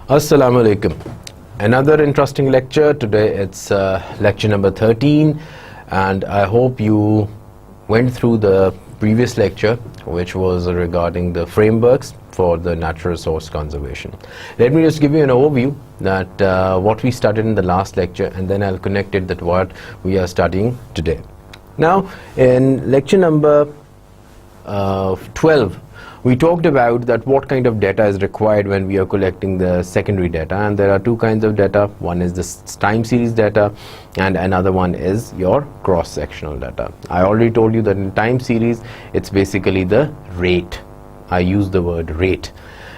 Assalamu alaikum. Another interesting lecture today. It's lecture number 13, and I hope you went through the previous lecture, which was regarding the frameworks for the natural resource conservation. Let me just give you an overview that what we studied in the last lecture, and then I'll connect it that what we are studying today. Now, in lecture number 12, we talked about that what kind of data is required when we are collecting the secondary data, and there are two kinds of data. One is the time series data and another one is your cross-sectional data. I already told you that in time series it's basically the rate. I use the word rate,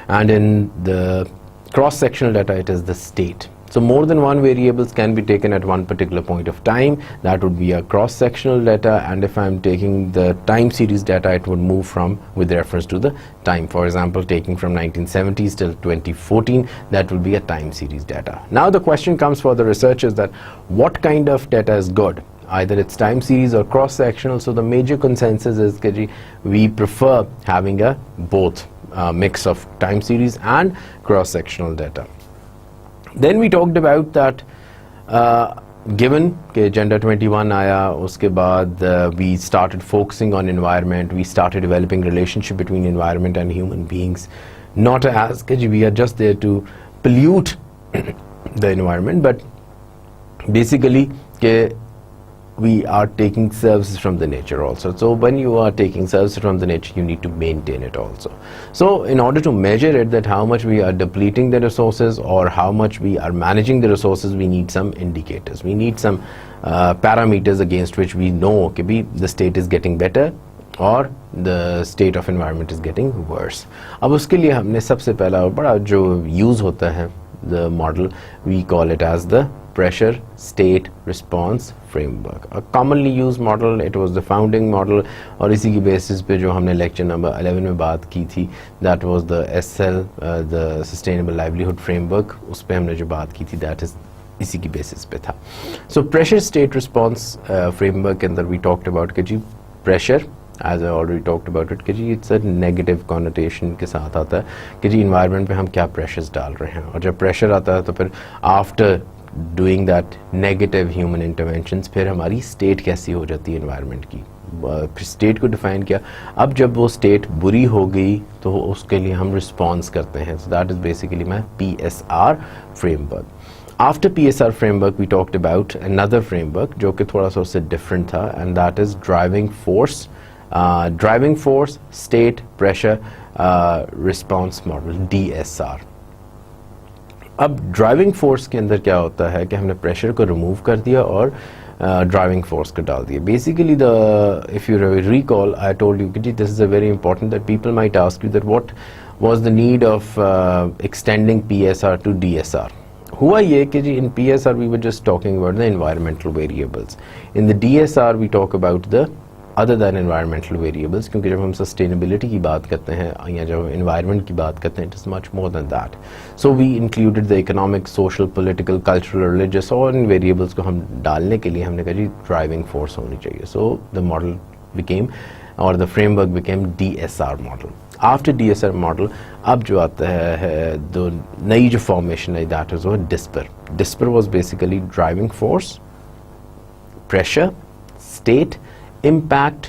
and in the cross-sectional data it is the state. So more than one variables can be taken at one particular point of time. That would be a cross-sectional data, and if I'm taking the time series data, it would move from with reference to the time. For example, taking from 1970s till 2014, that will be a time series data. Now the question comes for the researchers that what kind of data is good? Either it's time series or cross-sectional. So the major consensus is that we prefer having a both mix of time series and cross-sectional data. Then we talked about that given कि Agenda 21 आया, उसके बाद we started focusing on environment, we started developing relationship between environment and human beings, not as we are just there to pollute the environment, but basically we are taking services from the nature also. So when you are taking services from the nature, you need to maintain it also. So in order to measure it, that how much we are depleting the resources or how much we are managing the resources, we need some indicators. We need some parameters against which we know the state is getting better or the state of environment is getting worse. अब उसके लिए हमने सबसे पहला और बड़ा जो use होता है the model, we call it as the pressure state response framework, a commonly used model. It was the founding model, और इसी की basis पे जो हमने lecture number 11 में बात की थी, that was the SL, the sustainable livelihood framework. उस पे हमने जो बात की थी, that is इसी की basis पे था. So pressure state response framework के अंदर we talked about कि जी pressure, as I already talked about it, कि जी it's a negative connotation के साथ आता है कि जी environment पे हम क्या pressures डाल रहे हैं, और जब pressure आता है तो फिर after doing that negative human interventions फिर हमारी state कैसी हो जाती है environment की. State को define किया, अब जब वो state बुरी हो गई तो उसके लिए हम response करते हैं. So that is basically my PSR framework. After PSR framework we talked about another framework जो कि थोड़ा सा उससे different था, and that is driving force state pressure response model, DSR. अब ड्राइविंग फोर्स के अंदर क्या होता है कि हमने प्रेशर को रिमूव कर दिया और ड्राइविंग फोर्स को डाल दिया. Basically the if you recall I told you कि this is a very important that people might ask you that what was the need of extending PSR to DSR. हुआ ये कि जी in PSR we were just talking about the environmental variables, in the DSR we talk about the other than environmental variables, क्योंकि जब हम sustainability की बात करते हैं या जब environment की बात करते हैं, it is much more than that. So we included the economic, social, political, cultural, religious, और इन variables को हम डालने के लिए हमने कहा जी driving force होनी चाहिए. So the model became, or the framework became DSR model. After DSR model, अब जो आता है the नई जो formation है, that is DISPER. DISPER was basically driving force, pressure, state, impact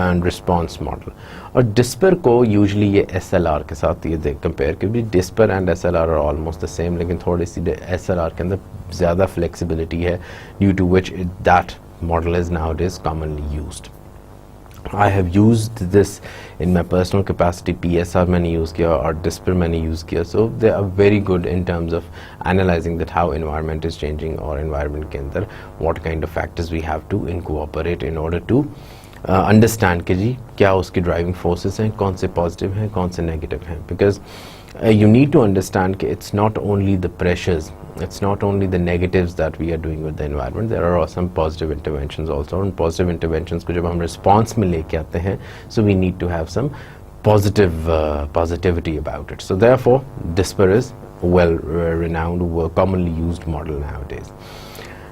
and response model. और डिस्पर को यूजली ये SLR के साथ ये कंपेयर, क्योंकि disperse and SLR are almost the same, लेकिन थोड़ी सी SLR के अंदर ज़्यादा फ्लेक्सिबिलिटी है, due to which that model is nowadays commonly used. I have used this in my personal capacity. PSR मैंने use किया और DISPER मैंने use किया, so they are very good in terms of analyzing that how environment is changing, और environment के अंदर what kind of factors we have to incorporate in order to understand कि जी क्या उसकी driving forces हैं, कौन से positive हैं, कौन से negative हैं, because you need to understand कि it's not only the pressures it's not only the negatives that we are doing with the environment, there are some positive interventions also, and positive interventions को जब हम response में लेके आते हैं, so we need to have some positivity about it. So therefore DISPER is well renowned, commonly used model nowadays.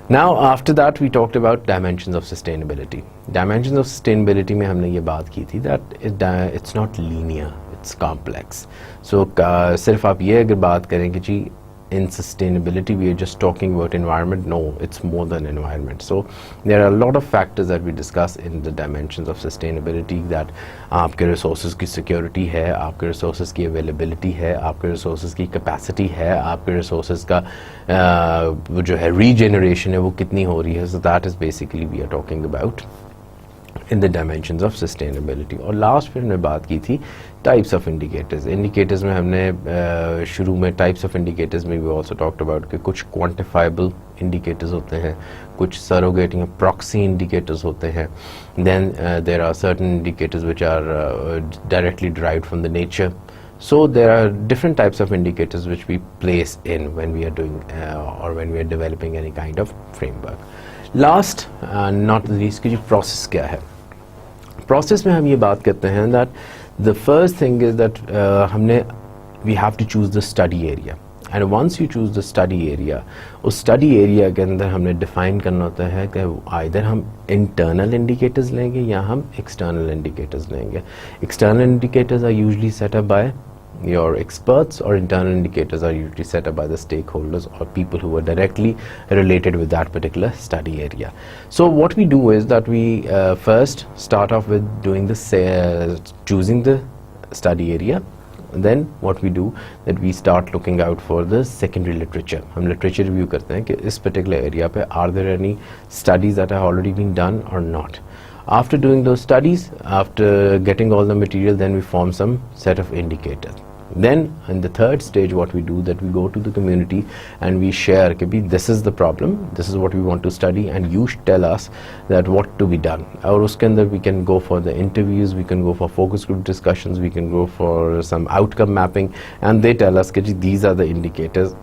Now after that we talked about dimensions of sustainability. Dimensions of sustainability में हमने ये बात की थी that it's not linear, it's complex. So सिर्फ आप ये अगर बात करें कि जी in sustainability we are just talking about environment, no, it's more than environment. So there are a lot of factors that we discuss in the dimensions of sustainability, that आपके resources की security है, आपके resources की availability है, आपके resources की capacity है, आपके resources का जो है regeneration है वो कितनी हो रही है. So that is basically we are talking about in the dimensions of sustainability. और last फिर हमने बात की थी types of indicators. Indicators में हमने शुरू में types of indicators में we also talked about कि कुछ quantifiable indicators होते हैं, कुछ surrogate या proxy indicators होते हैं. Then there are certain indicators which are directly derived from the nature. So there are different types of indicators which we place in when we are doing or when we are developing any kind of framework. Last not least कि जो process क्या है. Process में हम ये बात करते हैं that the first thing is that we have to choose the study area, and once you choose the study area, उस study area के अंदर हमने define करना होता है कि either हम internal indicators लेंगे या हम external indicators लेंगे. External indicators are usually set up by your experts, or internal indicators are usually set up by the stakeholders or people who are directly related with that particular study area. So what we do is that we first start off with doing choosing the study area. Then what we do that we start looking out for the secondary literature. हम literature review करते हैं कि इस particular area पे are there any studies that have already been done or not. After doing those studies, after getting all the material, then we form some set of indicators. Then in the third stage what we do that we go to the community and we share कि भी this is the problem, this is what we want to study, and you tell us that what to be done. और उसके अंदर we can go for the interviews, we can go for focus group discussions, we can go for some outcome mapping, and they tell us कि जी these are the indicators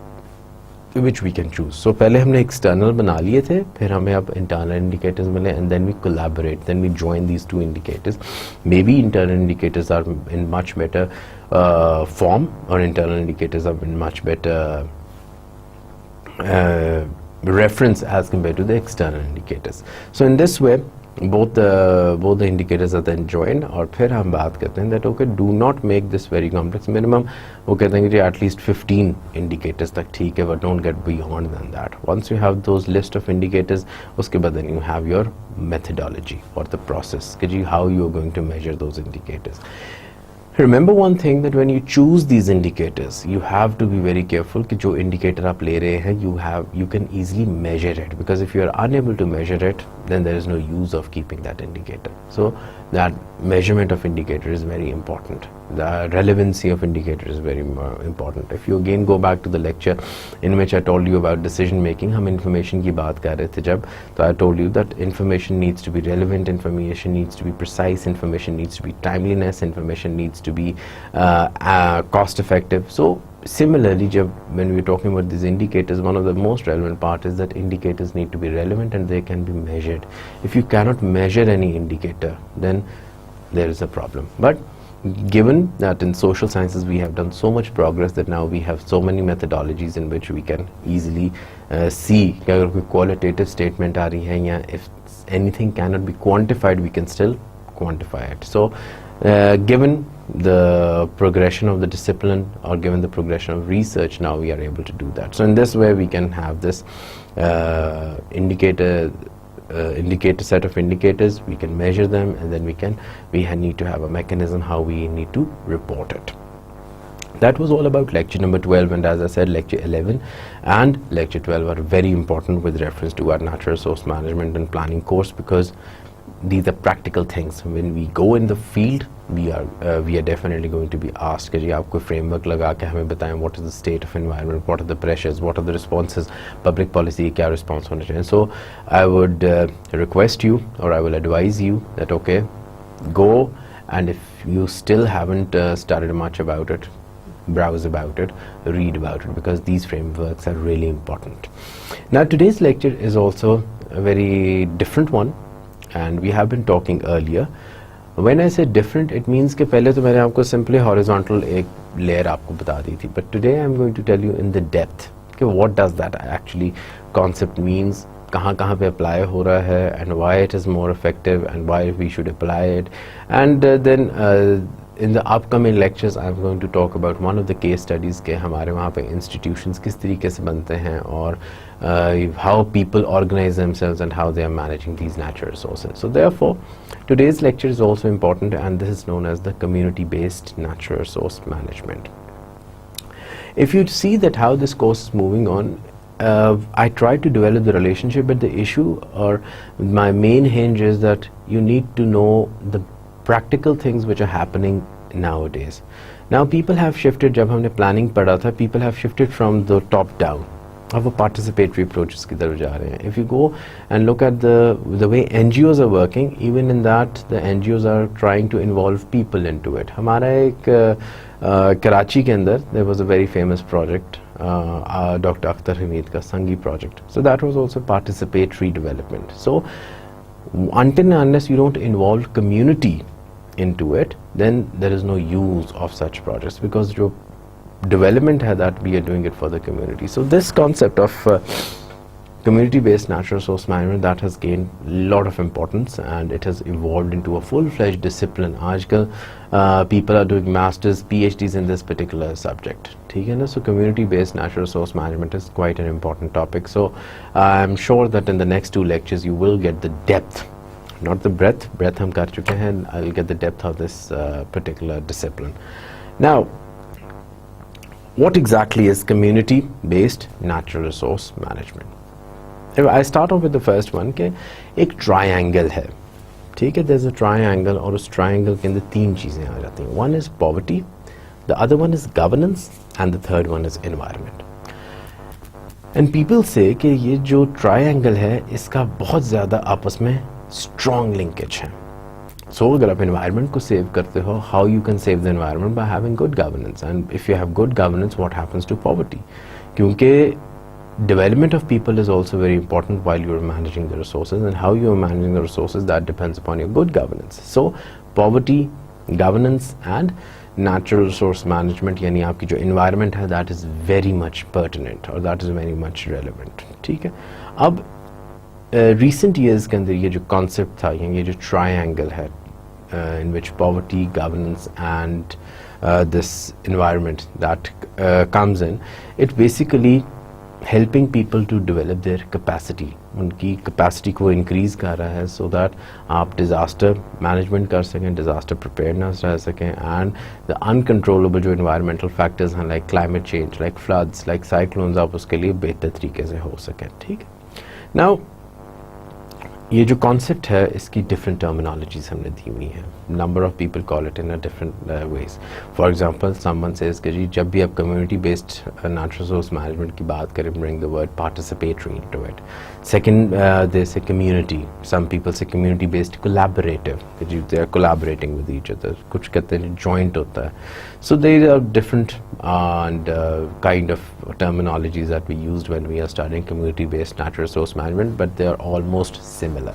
which we can choose. So पहले हमने external बना लिए थे, फिर हमें अब internal indicators मिले, and then we collaborate, then we join these two indicators. Maybe internal indicators are in much better form, or internal indicators are in much better reference as compared to the external indicators. So in this way both the indicators are then joined, और फिर हम बात करते हैं that okay, do not make this very complex. Minimum वो कहते हैं कि at least 15 indicators तक ठीक है, but don't get beyond than that. Once you have those list of indicators, उसके बाद then you have your methodology or the process कि जी how you are going to measure those indicators. Remember one thing, that when you choose these indicators, you have to be very careful कि जो indicator आप ले रहे हैं you can easily measure it, because if you are unable to measure it, then there is no use of keeping that indicator. So that measurement of indicator is very important. The relevancy of indicator is very important. If you again go back to the lecture in which I told you about decision making, हम information की बात कर रहे थे जब, तो I told you that information needs to be relevant, information needs to be precise, information needs to be timeliness, information needs to be cost effective. So similarly, when we're talking about these indicators, one of the most relevant part is that indicators need to be relevant and they can be measured. If you cannot measure any indicator, then there is a problem. But given that in social sciences we have done so much progress that now we have so many methodologies in which we can easily see कि अगर कोई qualitative statement आ रही है, या if anything cannot be quantified, we can still quantify it. So given the progression of the discipline, or given the progression of research, now we are able to do that. So in this way we can have this indicator set of indicators, we can measure them, and then we need to have a mechanism how we need to report it. That was all about lecture number 12, and as I said, lecture 11 and lecture 12 are very important with reference to our natural resource management and planning course, because these are practical things. When we go in the field, we are definitely going to be asked कि जी आप कोई framework लगा के हमें बताएं what is the state of environment, what are the pressures, what are the responses, public policy क्या response होना चाहिए. So I would request you, or I will advise you that okay, go, and if you still haven't started much about it, browse about it, read about it, because these frameworks are really important. Now today's lecture is also a very different one, and we have been talking earlier. When I say different, it means कि पहले तो मैंने आपको simply horizontal एक layer आपको बता दी थी, but today I'm going to tell you in the depth कि what does that actually concept means, कहाँ कहाँ पे apply हो रहा है, and why it is more effective and why we should apply it, and then in the upcoming lectures I'm going to talk about one of the case studies के हमारे वहाँ पे institutions किस तरीके से बनते हैं और how people organize themselves and how they are managing these natural resources. So therefore today's lecture is also important, and this is known as the community-based natural resource management. If you see that how this course is moving on, I try to develop the relationship, but the issue or my main hinge is that you need to know the practical things which are happening nowadays. Now people have shifted, जब हमने planning पढ़ा था, people have shifted from the top down. अब वो participatory approaches की तरफ जा रहे हैं. If you go and look at the way NGOs are working, even in that the NGOs are trying to involve people into it. हमारा एक कराची के अंदर there was a very famous project, Dr. Akhtar Hamid का Sangi project. So that was also participatory development. So until and unless you don't involve community into it, then there is no use of such projects, because जो development है that we are doing it for the community. So this concept of community-based natural resource management, that has gained a lot of importance, and it has evolved into a full-fledged discipline. आजकल people are doing masters, PhDs in this particular subject. ठीक है ना? So community-based natural resource management is quite an important topic. So I'm sure that in the next two lectures you will get the depth, not the breadth. Breadth हम कर चुके हैं. I'll get the depth of this particular discipline. Now, what exactly is community-based natural resource management? If I start off with the first one, कि एक triangle है, ठीक है? There's a triangle, और उस triangle के अंदर तीन चीज़ें आ जाती हैं. One is poverty, the other one is governance, and the third one is environment. And people say कि ये जो triangle है, इसका बहुत ज़्यादा आपस में strong linkage है. So अगर आप environment को save करते हो, how you can save the environment? By having good governance. And if you have good governance, what happens to poverty? क्योंकि development of people is also very important while you are managing the resources, and how you are managing the resources, that depends upon your good governance. So poverty, governance and natural resource management, यानी आपकी जो environment है, that is very much pertinent, or that is very much relevant. ठीक है? अब recent years के अंदर ये जो concept था, ये जो triangle है, in which poverty, governance and this environment that comes in, it basically helping people to develop their capacity. उनकी capacity को increase कर रहा है, so that आप disaster management कर सकें, disaster preparedness रह सकें, and the uncontrollable जो environmental factors हैं, like climate change, like floods, like cyclones, आप उसके लिए बेहतर तरीके से हो सकें. ठीक है? Now ये जो concept है, इसकी different terminologies हमने दी हुई हैं. Number of people call it in a different ways. For example, someone says कि जी जब भी आप community-based natural resource management की बात करें, bring the word participatory into it. Second, they say community. Some people say community-based collaborative. कि जी they are collaborating with each other. कुछ कहते हैं joint होता है. So there are different and kind of terminologies that we used when we are studying community-based natural resource management, but they are almost similar.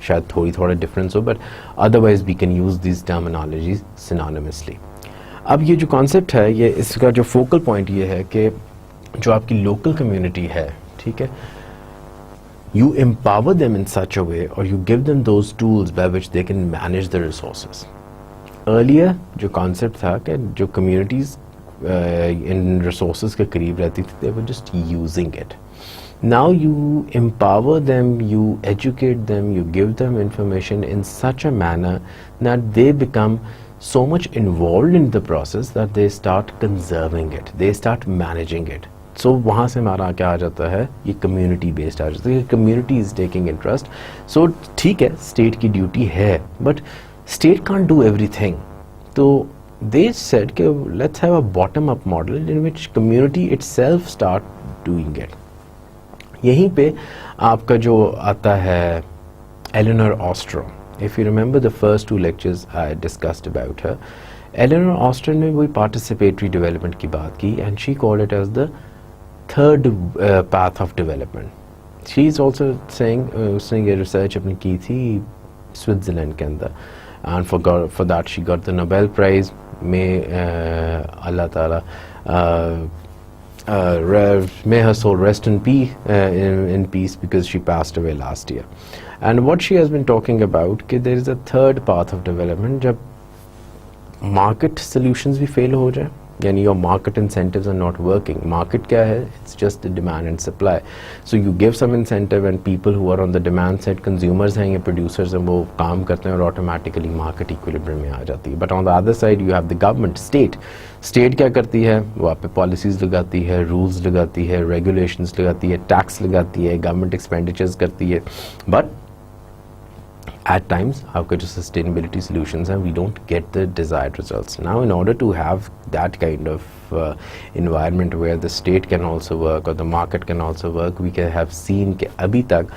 शायद थोड़ी थोड़ा difference हो, but otherwise we can use these terminologies synonymously. अब ये जो concept है, ये इसका जो focal point ये है कि जो आपकी local community है, ठीक है, you empower them in such a way, or you give them those tools by which they can manage the resources. Earlier जो concept था कि जो communities in resources के करीब रहती थी, they were just using it. Now you empower them, you educate them, you give them information in such a manner that they become so much involved in the process that they start conserving it, they start managing it. So वहाँ से हमारा क्या आ जाता है, ये community based आ जाता है, community is taking interest. So ठीक है, state की duty है, but state can't do everything. So they said कि let's have a bottom up model in which community itself start doing it. यहीं पे आपका जो आता है Eleanor Ostrom. If you remember the first two lectures I discussed about her, Eleanor Austin ने वही participatory development की बात की and she called it as the third path of development. She is also saying, उसने ये research अपनी की थी स्विट्ज़रलैंड के अंदर, and for that she got the Nobel prize में अल्लाह ताला may her soul rest in peace because she passed away last year. And what she has been talking about कि there is a third path of development जब market solutions भी fail हो जाए, यानी your market incentives are not working. Market क्या है? It's just the demand and supply. So you give some incentive and people who are on the demand side, consumers हैं या producers हैं, वो काम करते हैं और automatically market equilibrium में आ जाती है. But on the other side you have the government, state क्या करती है? वो आप पे policies लगाती है, rules लगाती है, regulations लगाती है, tax लगाती है, government expenditures करती है. But at times आपके जो sustainability solutions हैं, we don't get the desired results. Now in order to have that kind of environment where the state can also work or the market can also work, we can have seen कि अभी तक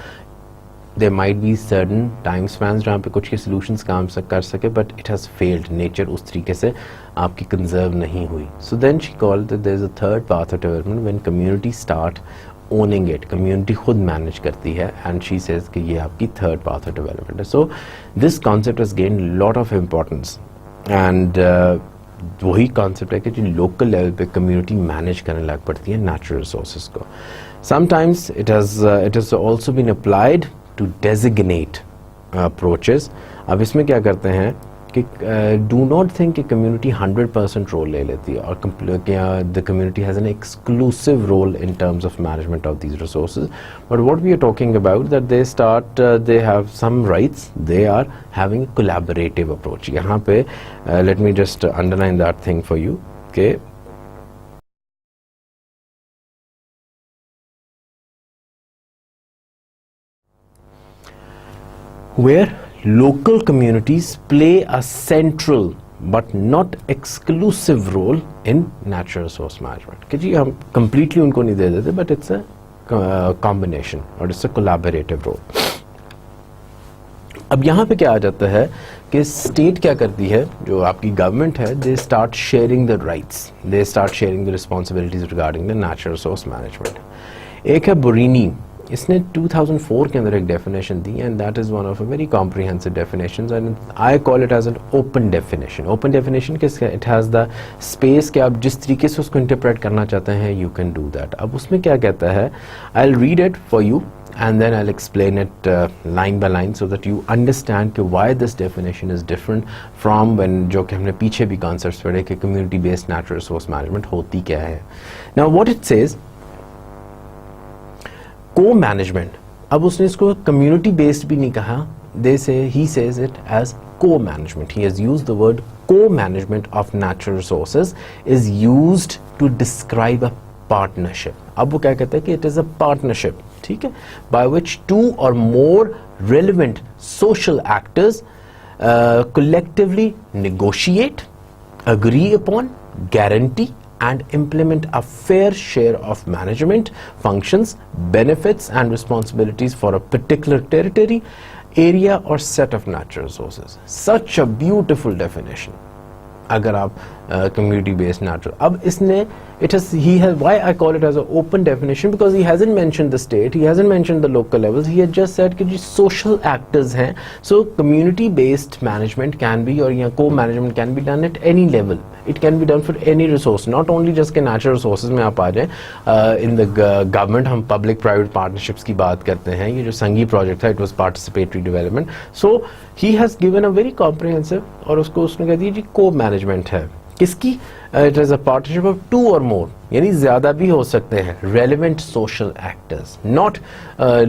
there might be certain time spans जहाँ पे कुछ के solutions काम कर सके, but it has failed. Nature उस तरीके से आपकी conserve नहीं हुई. So then she called that there is a third path of development when communities start owning it. Community खुद manage करती है and she says कि ये आपकी third path of development है. So this concept has gained lot of importance and वही concept है कि जो local level पे community manage करने लग पड़ती है natural resources को. Sometimes it has also been applied to designate approaches. अब इसमें क्या करते हैं कि do not think कि community 100% role ले लेती है और the community has an exclusive role in terms of management of these resources. But what we are talking about that they have some rights, they are having a collaborative approach. यहाँ पे let me just underline that thing for you. Okay. Where local communities play a central but not exclusive role in natural resource management. कि जी हम completely उनको नहीं दे देते, but it's a combination or it's a collaborative role. अब यहाँ पे क्या आ जाता है कि स्टेट क्या करती है, जो आपकी गवर्नमेंट है, they start sharing the rights, they start sharing the responsibilities regarding the natural resource management. एक है बोरीनी, इसने 2004 के अंदर एक डेफिनेशन दी and that is one of a very comprehensive definitions and I call it as an open definition. Open definition किसका? It has the space कि आप जिस तरीके से उसको इंटरप्रेट करना चाहते हैं यू कैन डू दैट. अब उसमें क्या कहता है, I will read it for you and then I'll explain it line by line so that you understand कि why this definition is different from when जो कि हमने पीछे भी concepts पढ़े कि community based natural resource management होती क्या है. Now what it says, co-management. अब उसने इसको community based भी नहीं कहा, he says it as co-management. He has used the word co-management of natural resources is used to describe a partnership. अब वो क्या कहता है कि it is a partnership, ठीक है, by which two or more relevant social actors collectively negotiate, agree upon, guarantee and implement a fair share of management functions, benefits and responsibilities for a particular territory, area or set of natural resources. Such a beautiful definition. अगर आप community based natural, अब इसने why I call it as an open definition, because he hasn't mentioned the state, he hasn't mentioned the local levels, he had just said कि जी social actors हैं. So community based management can be or co-management can be done at any level. It can be done for any resource, not only just के natural resources में आप आ जाएं. In the government हम public private partnerships की बात करते हैं. ये जो संगी project था, it was participatory development. So he has given a very comprehensive और उसने कह दिया जी co-management है. किसकी? It is a partnership of two or more, यानी ज़्यादा भी हो सकते हैं. Relevant social actors, not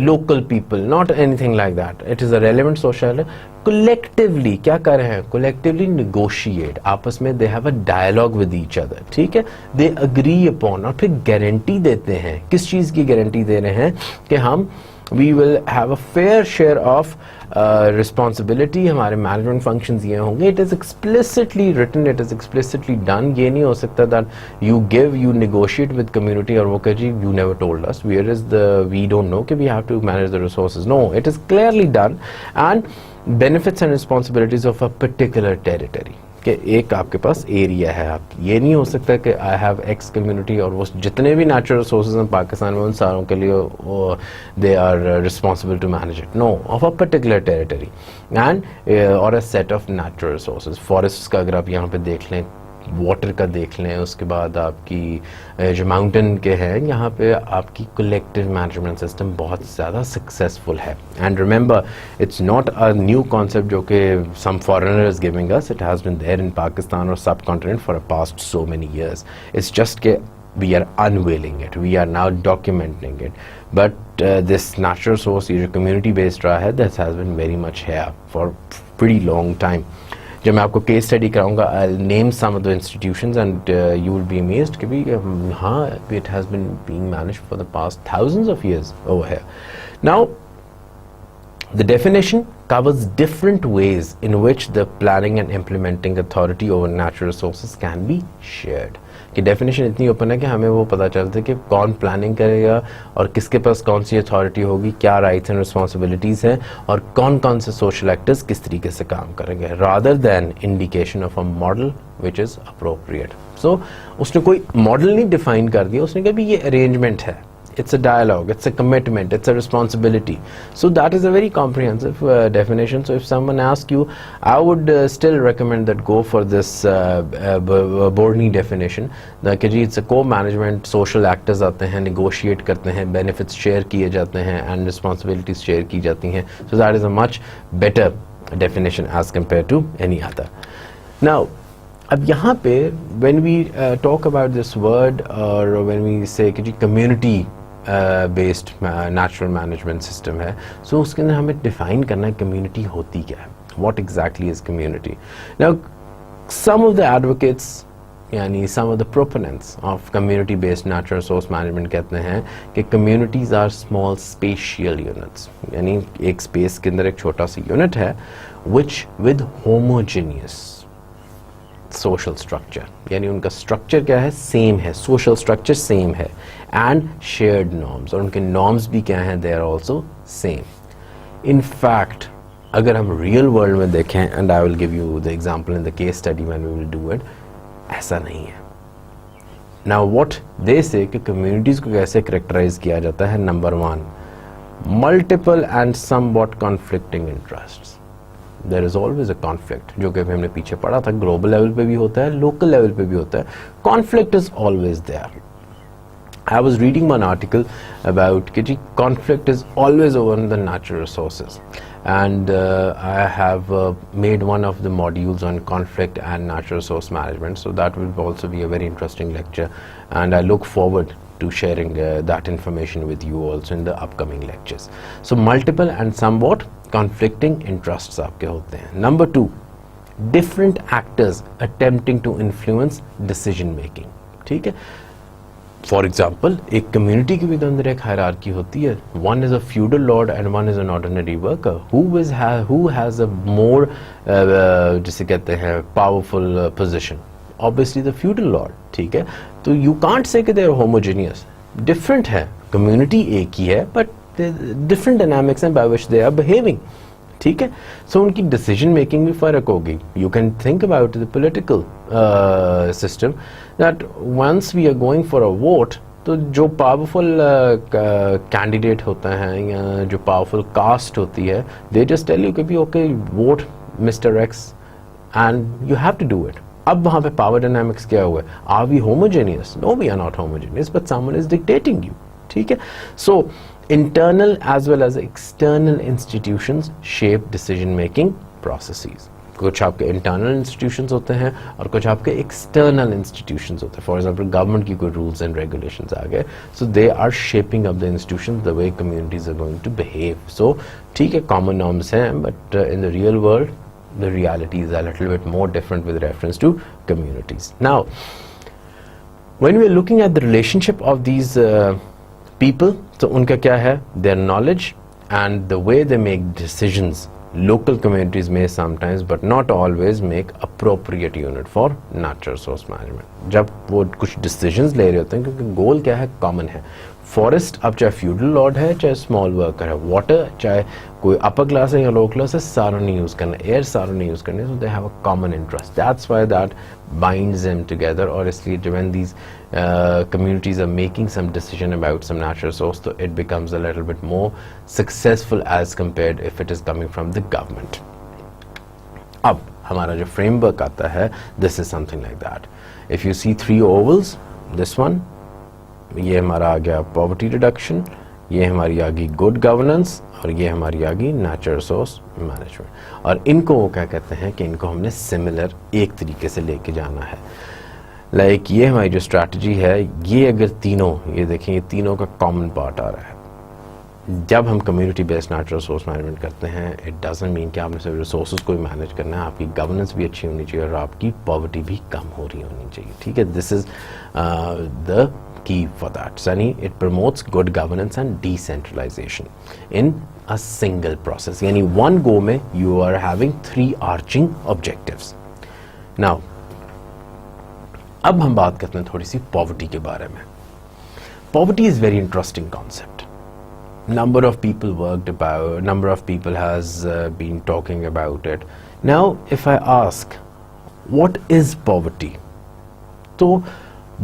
local people, not anything like that. It is a relevant social. Collectively क्या कर रहे हैं? Collectively negotiate. आपस में they have a dialogue with each other. ठीक है? They agree upon और फिर गारंटी देते हैं. किस चीज़ की गारंटी दे रहे हैं? कि हम we will have a fair share of responsibility, हमारे management functions ये होंगे. It is explicitly written, it is explicitly done. ये नहीं हो सकता that you negotiate with community और वो कहे जी you never told us, we don't know कि we have to manage the resources. No, it is clearly done and benefits and responsibilities of a particular territory. कि एक आपके पास area है, आप ये नहीं हो सकता कि आई हैव एक्स कम्युनिटी और वो जितने भी नेचुरल रिसोर्सेज हैं पाकिस्तान में उन सारों के लिए they are responsible to manage it, no, of a particular territory and और a set of natural resources. Forest का अगर आप यहाँ पे देख लें, वाटर का देख लें, उसके बाद आपकी जो माउंटेन के हैं, यहाँ पे आपकी कलेक्टिव मैनेजमेंट सिस्टम बहुत ज़्यादा सक्सेसफुल है। And remember, it's not a new concept जो कि some foreigners giving us, it has been there in Pakistan और subcontinent for a past so many years. It's just के we are unveiling it, we are now documenting it, but this natural source, ये जो community based रहा है, this has been very much here for pretty long time. जब मैं आपको case study कराऊंगा, आई name some of the institutions and you will be amazed कि भी हाँ, it has been being managed for the past thousands of years over here. Now the definition covers different ways in which the planning and implementing authority over natural resources can be shared. कि definition इतनी open है कि हमें वो पता चलता है कि कौन प्लानिंग करेगा और किसके पास कौन सी अथॉरिटी होगी, क्या राइट्स एंड रिस्पॉन्सिबिलिटीज़ हैं और कौन कौन से सोशल एक्टर्स किस तरीके से काम करेंगे, rather than indication of a model which is appropriate. So उसने कोई मॉडल नहीं डिफाइन कर दिया, उसने कहा भी ये अरेंजमेंट है, it's a dialogue, it's a commitment, it's a responsibility. So that is a very comprehensive definition. So if someone asks you, I would still recommend that go for this Borney definition, कि जी it's a co-management, social actors आते हैं, negotiate करते हैं, benefits share किए जाते हैं and responsibilities share की जाती हैं. So that is a much better definition as compared to any other. Now अब यहाँ पे when we talk about this word or when we say कि जी community based natural management system है, सो उसके अंदर हमें डिफाइन करना है कम्युनिटी होती क्या है, what exactly is community. Now some of the advocates यानी some of the proponents of community based natural resource management कहते हैं कि communities are small spatial units, यानी एक स्पेस के अंदर एक छोटा सा यूनिट है which with homogeneous social structure, यानी उनका स्ट्रक्चर क्या है, सेम है, सोशल स्ट्रक्चर सेम है, एंड शेयर्ड नॉर्म्स, और उनके नॉर्म्स भी क्या हैं, they are also same. In fact अगर हम रियल वर्ल्ड में देखें, and I will give you the example in the case study when we will do it, ऐसा नहीं है। नाउ व्हाट दे से कि कम्युनिटीज को कैसे करेक्टराइज किया जाता है, number 1, multiple and somewhat conflicting interests. There is always a conflict, जो कि हमने पीछे पढ़ा था, ग्लोबल लेवल पे भी होता है, लोकल लेवल पे भी होता है, conflict is always there. I was reading one article about कि conflict is always over the natural resources, and I have made one of the modules on conflict and natural resource management, so that will also be a very interesting lecture, and I look forward to sharing that information with you also in the upcoming lectures. So multiple and somewhat conflicting interests आपके होते हैं। Number 2, different actors attempting to influence decision making, ठीक है। For example एक community के भी अंदर एक हायरार्की होती है, one is a feudal lord and one is an ordinary worker, who has a more जिसे कहते हैं powerful position, obviously the feudal lord, ठीक है। तो यू कांट से कि दे आर होमोजेनियस, डिफरेंट है, कम्युनिटी एक ही है बट डिफरेंट डायनामिक्स हैं by which they are behaving, ठीक है। सो उनकी डिसीजन मेकिंग में फ़र्क होगी। You can think about the political system that once we are going for a vote, तो जो पावरफुल कैंडिडेट होता है या जो पावरफुल कास्ट होती है, दे जस्ट टेल यू कि भी okay vote mister X and you have to do it. अब वहाँ पे पावर डायनामिक्स क्या हुआ है, are we homogeneous? No, we are not homogeneous, but someone is dictating you, ठीक है। सो internal as well as external institutions shape decision making processes. कुछ आपके internal institutions होते हैं और कुछ आपके external institutions होते हैं। For example, government की कोई rules and regulations आ गए, so they are shaping up the institutions the way communities are going to behave. So ठीक है, common norms हैं, but in the real world the reality is a little bit more different with reference to communities. Now, when we are looking at the relationship of these people, तो उनका क्या है, their knowledge and the way they make decisions, local communities may sometimes but not always make appropriate unit for natural resource management। जब वो कुछ decisions ले रहे होते हैं, क्योंकि goal क्या है, common है, फॉरेस्ट अब चाहे फ्यूडल लॉर्ड है चाहे स्मॉल वर्कर है, वाटर चाहे कोई अपर क्लास है या लोअर क्लास है, सारा नहीं यूज़ करना, एयर सारा नहीं यूज़ करना, so they have a common interest, that's why that binds them together. और इसलिए जब when these communities are making some decision about some natural resource, so it becomes a little bit more successful as compared if it is coming from the government. अब हमारा जो framework आता है, this is something like that. If you see 3 ovals, this one, ये हमारा आ गया poverty reduction, ये हमारी आ गई गुड गवर्नेंस, और ये हमारी आ गई नेचुरल रिसोर्स मैनेजमेंट. और इनको वो क्या कहते हैं कि इनको हमने सिमिलर एक तरीके से लेके जाना है. लाइक ये हमारी जो स्ट्रैटेजी है, ये अगर तीनों, ये देखें, ये तीनों का कॉमन पार्ट आ रहा है. जब हम community based natural resource management करते हैं, इट डजंट मीन कि आपने सिर्फ रिसोर्सेज को ही मैनेज करना है, आपकी गवर्नेंस भी अच्छी होनी चाहिए और आपकी पॉवर्टी भी कम हो रही होनी चाहिए. ठीक है, this is the key for that. Sunny, it promotes good governance and decentralization in a single process. Yani one go mein you are having 3 arching objectives. Now, अब हम बात करते हैं थोड़ी सी पॉवर्टी के बारे में. Poverty is very interesting concept. Number of people has been talking about it. Now, if I ask, what is poverty? तो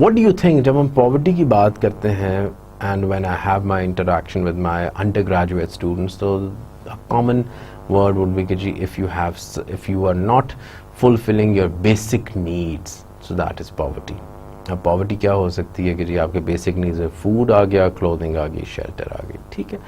What do you think जब हम पॉवर्टी की बात करते हैं, and when I have my interaction with my undergraduate students, so a common word would be कि जी if you are not fulfilling your basic needs, so that is poverty. अब poverty क्या हो सकती है कि जी आपके बेसिक नीड्स है, food आ गया, क्लोथिंग आ गई, शेल्टर आ गई. ठीक है,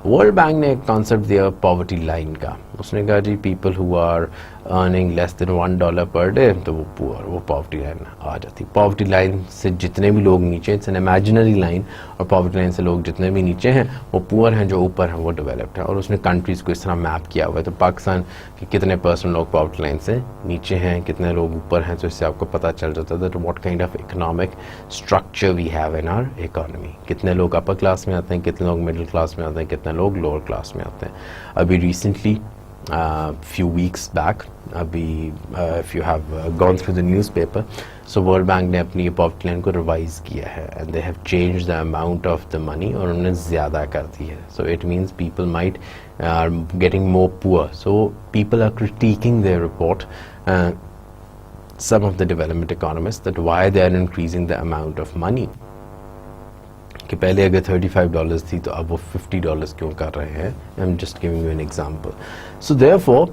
वर्ल्ड बैंक ने एक कॉन्सेप्ट दिया पॉवर्टी लाइन का. उसने कहा जी people who are earning less than $1 per day, तो वो पुअर, वो पॉवर्टी लाइन आ जाती. पॉवर्टी लाइन से जितने भी लोग नीचे, इट्स एन इमेजिनरी लाइन, और पॉवर्टी लाइन से लोग जितने भी नीचे हैं वो पुअर हैं, जो ऊपर हैं वो डेवलप्ड हैं. और उसने कंट्रीज़ को इस तरह मैप किया हुआ है. तो पाकिस्तान के कितने % लोग पॉवर्टी लाइन से नीचे हैं, कितने लोग ऊपर हैं, तो इससे आपको पता चल जाता है that what kind of economic structure we have in our economy. कितने लोग अपर क्लास में आते हैं, कितने लोग मिडिल क्लास में आते हैं, कितने लोग लोअर क्लास में आते हैं. अभी recently few weeks back, if you have gone through the newspaper, so World Bank ने अपनी poverty line को revise किया है, and they have changed the amount of the money, और उन्होंने ज़्यादा कर दी है. So it means people might are getting more poor. So people are critiquing their report, some of the development economists, that why they are increasing the amount of money. कि पहले अगर $35 थी तो अब वो $50 क्यों कर रहे हैं. I am just giving you an example. So therefore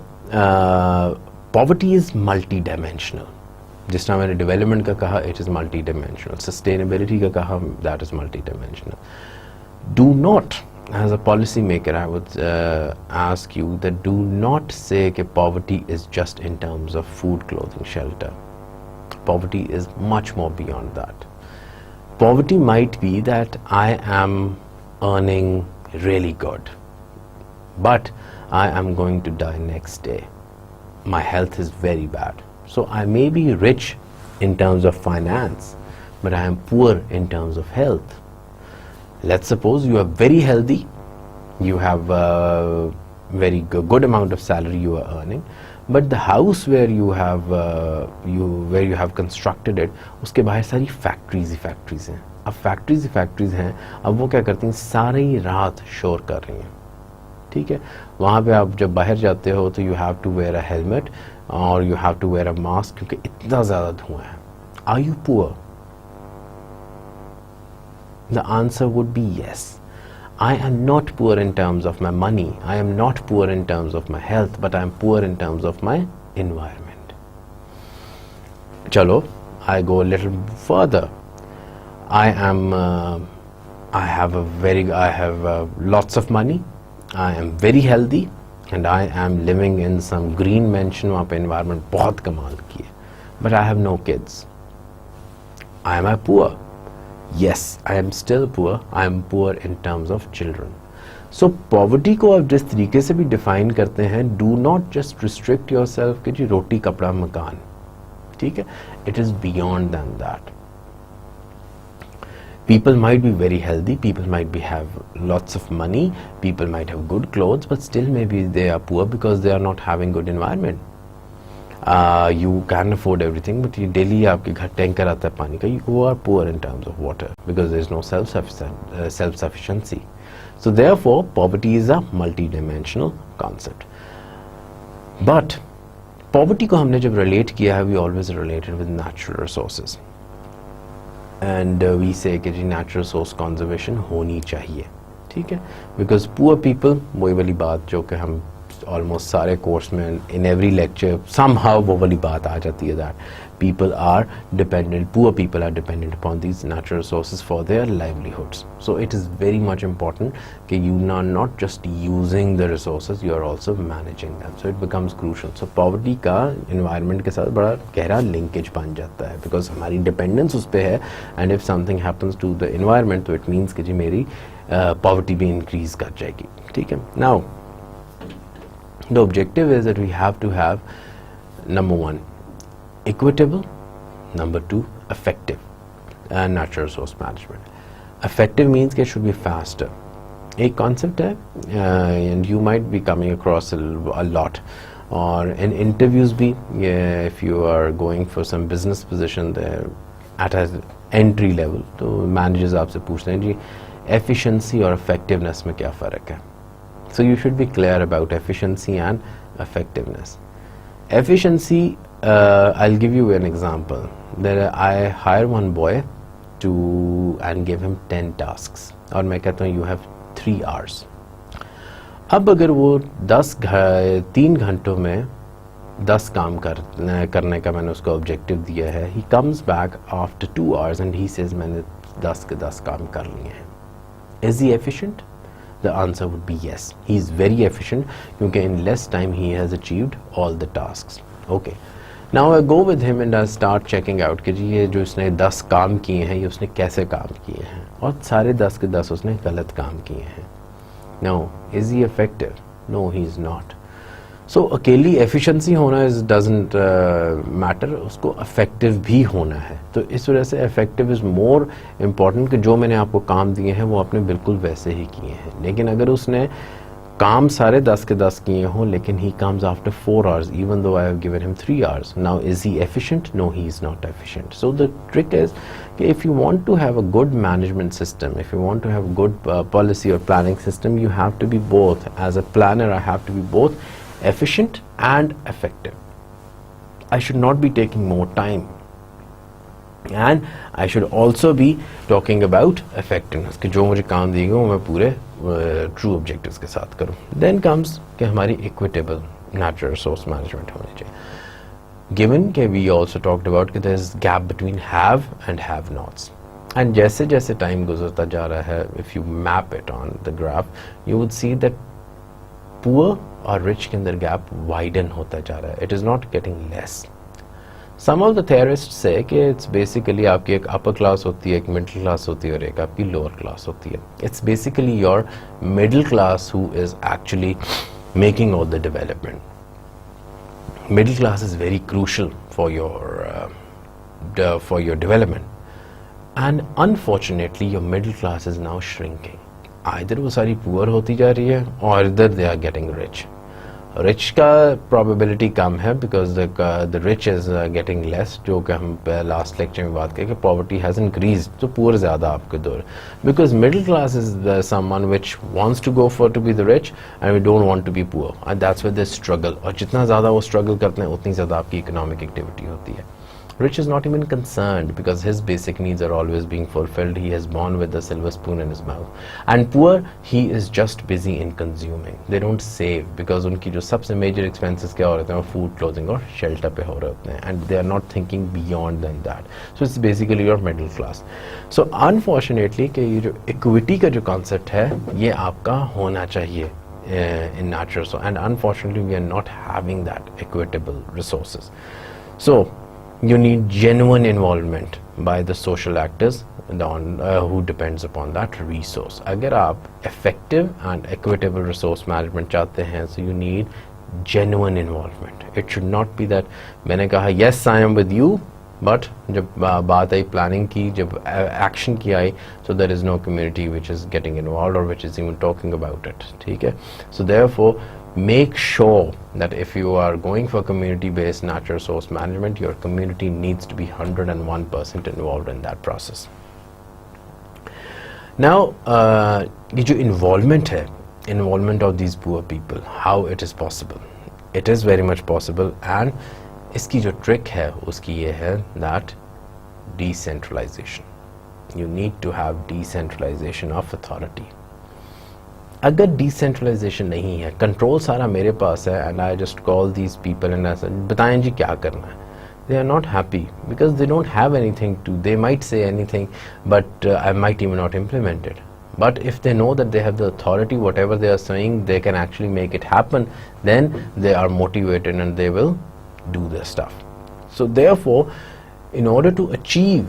poverty is multi dimensional. जिस तरह मैंने डेवलपमेंट का कहा, it is multi dimensional. Sustainability का कहा, that is multi dimensional. Do not, as a policy maker, I would ask you that do not say कि poverty is just in terms of food, clothing, shelter. Poverty is much more beyond that. Poverty might be that I am earning really good, but I am going to die next day. My health is very bad. So I may be rich in terms of finance, but I am poor in terms of health. Let's suppose you are very healthy, you have a very good amount of salary you are earning, but the house where you have constructed it, उसके बाहर सारी factories ही factories हैं. अब factories ही factories हैं, अब वो क्या करती हैं, सारी रात शोर कर रही हैं. ठीक है, वहाँ पे आप जब बाहर जाते हो तो you have to wear a helmet और you have to wear a mask, क्योंकि इतना ज़्यादा धुआं है. Are you poor? The answer would be yes. I am not poor in terms of my money, I am not poor in terms of my health, but I am poor in terms of my environment. Chalo, I go a little further. I have lots of money, I am very healthy, and I am living in some green mansion, वहाँ पे environment बहुत कमाल की है, but I have no kids. Am I poor? Yes, I am still poor. I am poor in terms of children. So poverty को आप जिस तरीके से भी define करते हैं, do not just restrict yourself कि जी रोटी कपड़ा मकान. ठीक है, it is beyond than that. People might be very healthy, people might have lots of money, people might have good clothes, but still maybe they are poor because they are not having good environment. you can afford everything, but ये daily आपके घर tanker आता है पानी का, you are poor in terms of water because there is no self-sufficiency. So therefore, poverty is a multi-dimensional concept. But poverty को हमने जब relate किया है, we always related with natural resources. And we say कि जी natural resource conservation होनी चाहिए, ठीक है, because poor people, वही वाली बात जो कि हम almost सारे कोर्स में in every lecture somehow वो वाली बात आ जाती है that people are dependent, poor people are dependent upon these natural resources for their livelihoods. So it is very much important that you are not just using the resources, you are also managing them. So it becomes crucial. So poverty का environment के साथ बड़ा गहरा linkage बन जाता है because हमारी dependence उस पे है, and if something happens to the environment तो it means कि जी मेरी poverty भी increase कर जाएगी, ठीक है. Now the objective is that we have to have, number one, equitable, number two, effective natural resource management. Effective means that it should be faster. A concept hai, and you might be coming across a lot, or in interviews bhi, if you are going for some business position there at an entry level, तो managers आपसे पूछते हैं जी efficiency और effectiveness में क्या फ़र्क है. So you should be clear about efficiency and effectiveness. Efficiency, I'll give you an example. That I hire one boy and give him 10 tasks. और मैं कहता हूँ you have 3 hours. अब अगर वो 3 घंटों में 10 काम करने का मैंने उसको ऑब्जेक्टिव दिया है, he comes back after 2 hours and he says मैंने 10 के 10 काम कर लिए हैं. Is he efficient? The answer would be yes. He is very efficient because in less time he has achieved all the tasks. Okay. Now I go with him and I start checking out कि जी ये जो इसने 10 काम किए हैं ये उसने कैसे काम किए हैं, और सारे 10 के 10 उसने गलत काम किए हैं. Now, is he effective? No, he is not. So अकेली efficiency होना doesn't matter, उसको effective भी होना है. तो इस वजह से effective is more important कि जो मैंने आपको काम दिए हैं वो आपने बिल्कुल वैसे ही किए हैं. लेकिन अगर उसने काम सारे 10 के 10 किए हों लेकिन he comes after 4 hours even though I have given him 3 hours. Now is he efficient? No, he is not efficient. So the trick is if you want to have a good management system, if you want to have a good policy or planning system, you have to be both. As a planner, I have to be both efficient and effective. I should not be taking more time, and I should also be talking about effectiveness कि जो मुझे काम दिए गए वो मैं पूरे true objectives के साथ करूँ. Then comes कि हमारी equitable natural resource management होनी चाहिए. Given कि we also talked about कि there is gap between have and have nots, and जैसे जैसे time गुजरता जा रहा है, if you map it on the graph, you would see that poor और rich के अंदर gap widen होता जा रहा है. It is not getting less. Some of the theorists say कि it's basically आपकी एक upper class होती है, एक middle class होती है और एक आपकी lower class होती है. It's basically your middle class who is actually making all the development. Middle class is very crucial for your development, and unfortunately your middle class is now shrinking. Either वो सारी poor होती जा रही है or either they are getting rich. Rich का probability कम है because the rich is getting less, जो कि हम last lecture में बात करें कि poverty has increased, तो poor ज़्यादा आपके दौर. Because middle class is someone which wants to go for to be the rich and we don't want to be poor, and that's where they struggle. और जितना ज़्यादा वो struggle करते हैं उतनी ज़्यादा आपकी economic activity होती है. Rich is not even concerned because his basic needs are always being fulfilled. He is born with a silver spoon in his mouth. And poor, he is just busy in consuming. They don't save because उनकी जो सबसे major expenses क्या हो रहे हैं, food, clothing और shelter पे हो रहे होते हैं, and they are not thinking beyond than that. So it's basically your middle class. So unfortunately कि ये जो equity का जो concept है ये आपका होना चाहिए in natural resources, and unfortunately we are not having that equitable resources. So you need genuine involvement by the social actors who depends upon that resource. अगर आप effective and equitable resource management चाहते हैं, so you need genuine involvement. It should not be that मैंने कहा yes I am with you, but जब बात आई planning की, जब action की आई, so there is no community which is getting involved or which is even talking about it. ठीक है? So therefore make sure that if you are going for community-based natural resource management, your community needs to be 101% involved in that process. Now, ये जो involvement है, involvement of these poor people, how it is possible? It is very much possible, and इसकी जो trick है उसकी ये है that decentralization. You need to have decentralization of authority. अगर decentralization नहीं है, control सारा मेरे पास है, and I just call these people and I say, बताएं जी क्या करना है. They are not happy because they don't have anything to. They might say anything, but I might even not implement it. But if they know that they have the authority, whatever they are saying, they can actually make it happen, then they are motivated and they will do their stuff. So therefore, in order to achieve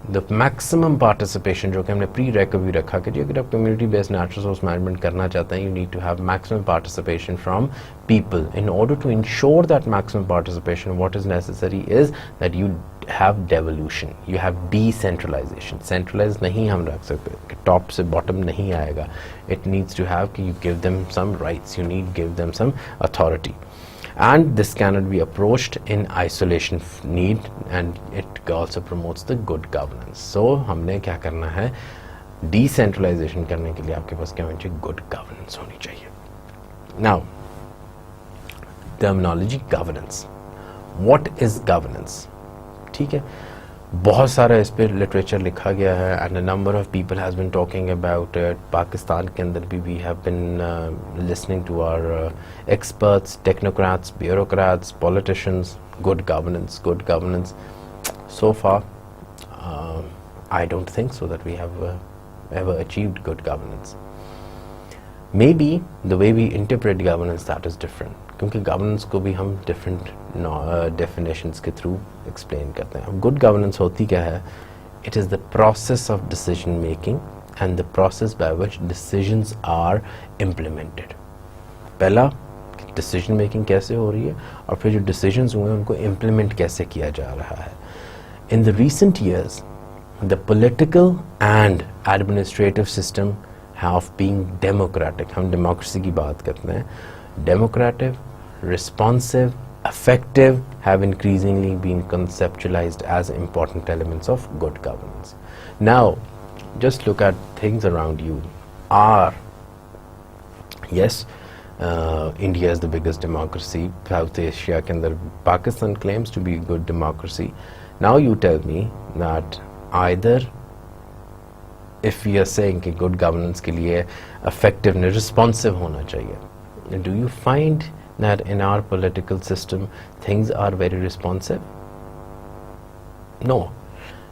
the maximum participation, जो कि हमने pre-req भी रखा कि अगर आप community based natural resource management करना चाहते हैं, you need to have maximum participation from people. In order to ensure that maximum participation, what is necessary is that you have devolution, you have decentralization. Centralized नहीं हम रख सकते, top से bottom नहीं आएगा. It needs to have कि you give them some rights, you need give them some authority. And this cannot be approached in isolation need, and it also promotes the good governance. So हमने क्या करना है, decentralization करने के लिए आपके पास क्या होनी चाहिए, good governance होनी चाहिए. Now, terminology governance. What is governance? ठीक है, बहुत सारा इस पर लिटरेचर लिखा गया है, and a number of people has been talking about it. Pakistan के अंदर भी we have been listening to our experts, technocrats, bureaucrats, politicians. Good governance, good governance. So far, I don't think so that we have ever achieved good governance. Maybe the way we interpret governance, that is different. क्योंकि governance को भी हम different definitions के through explain करते हैं. Good governance होती क्या है? It is the process of decision making and the process by which decisions are implemented. पहला decision making कैसे हो रही है, और फिर जो decisions हुए हैं उनको implement कैसे किया जा रहा है. In the recent years, the political and administrative system have been democratic. हम democracy की बात करते हैं. Democratic, responsive, effective have increasingly been conceptualized as important elements of good governance. Now, just look at things around you. Yes, India is the biggest democracy. South Asia के अंदर Pakistan claims to be a good democracy. Now you tell me that either if we are saying कि good governance के लिए effective and responsive होना चाहिए, do you find that in our political system things are very responsive? No.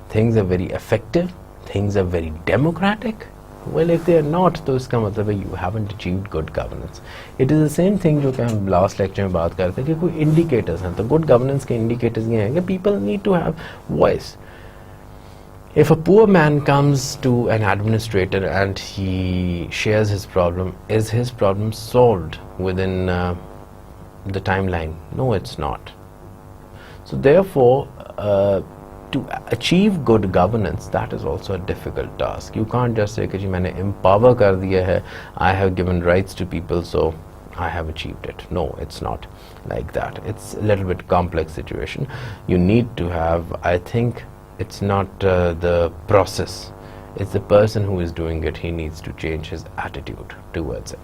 Things are very effective, things are very democratic. Well, if they are not, तो इसका मतलब है you haven't achieved good governance. It is the same thing जो कि हम last lecture में बात करते हैं कि कोई indicators हैं, तो good governance के indicators ये हैं कि people need to have voice. If a poor man comes to an administrator and he shares his problem, is his problem solved within the timeline? No, it's not. So therefore, to achieve good governance, that is also a difficult task. You can't just say कि जी मैंने empower कर दिया है, I have given rights to people, so I have achieved it. No, it's not like that. It's a little bit complex situation. You need to have, I think, it's not the process, it's the person who is doing it. He needs to change his attitude towards it.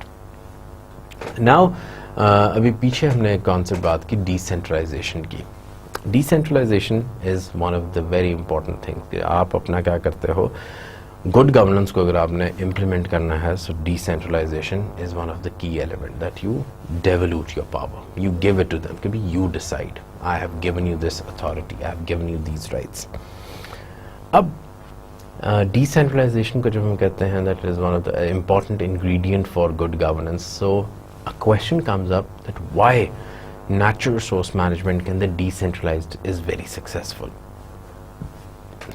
Now, अभी पीछे हमने concept बात की decentralization की. Decentralization is one of the very important things. कि आप अपना क्या करते हो, good governance को अगर आपने implement करना है, so decentralization is one of the key elements, that you devolute your power, you give it to them, कि you decide. I have given you this authority, I have given you these rights. अब decentralization को जब हम कहते हैं, that is one of the important ingredient for good governance. So a question comes up that why natural resource management के अंदर decentralized is very successful.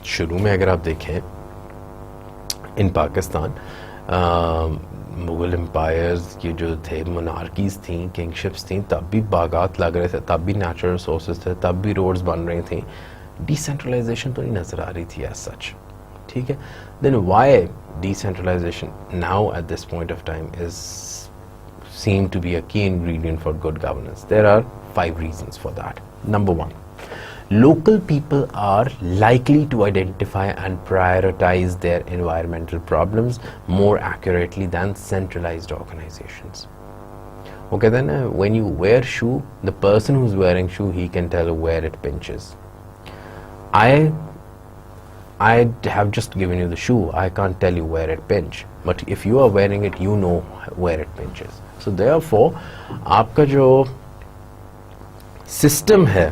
शुरू में अगर आप देखें in Pakistan, मुगल एम्पायर्स ये जो थे, मोनार्कीज थी, किंगशिप्स थी, तब भी बागात लग रहे थे, तब भी नेचुरल रिसोर्सेज थे, तब भी रोड्स बन रही थी. डिसेंट्रलाइजेशन तो नहीं नज़र आ रही थी एज सच. ठीक है, then why decentralisation now at this point of time is seem to be a key ingredient for good governance? There are 5 reasons for that. Number 1, local people are likely to identify and prioritize their environmental problems more accurately than centralized organizations. Okay, then when you wear shoe, the person who's wearing shoe, he can tell where it pinches. I have just given you the shoe, I can't tell you where it pinch, but if you are wearing it, you know where it pinches. So therefore, आपका जो system है,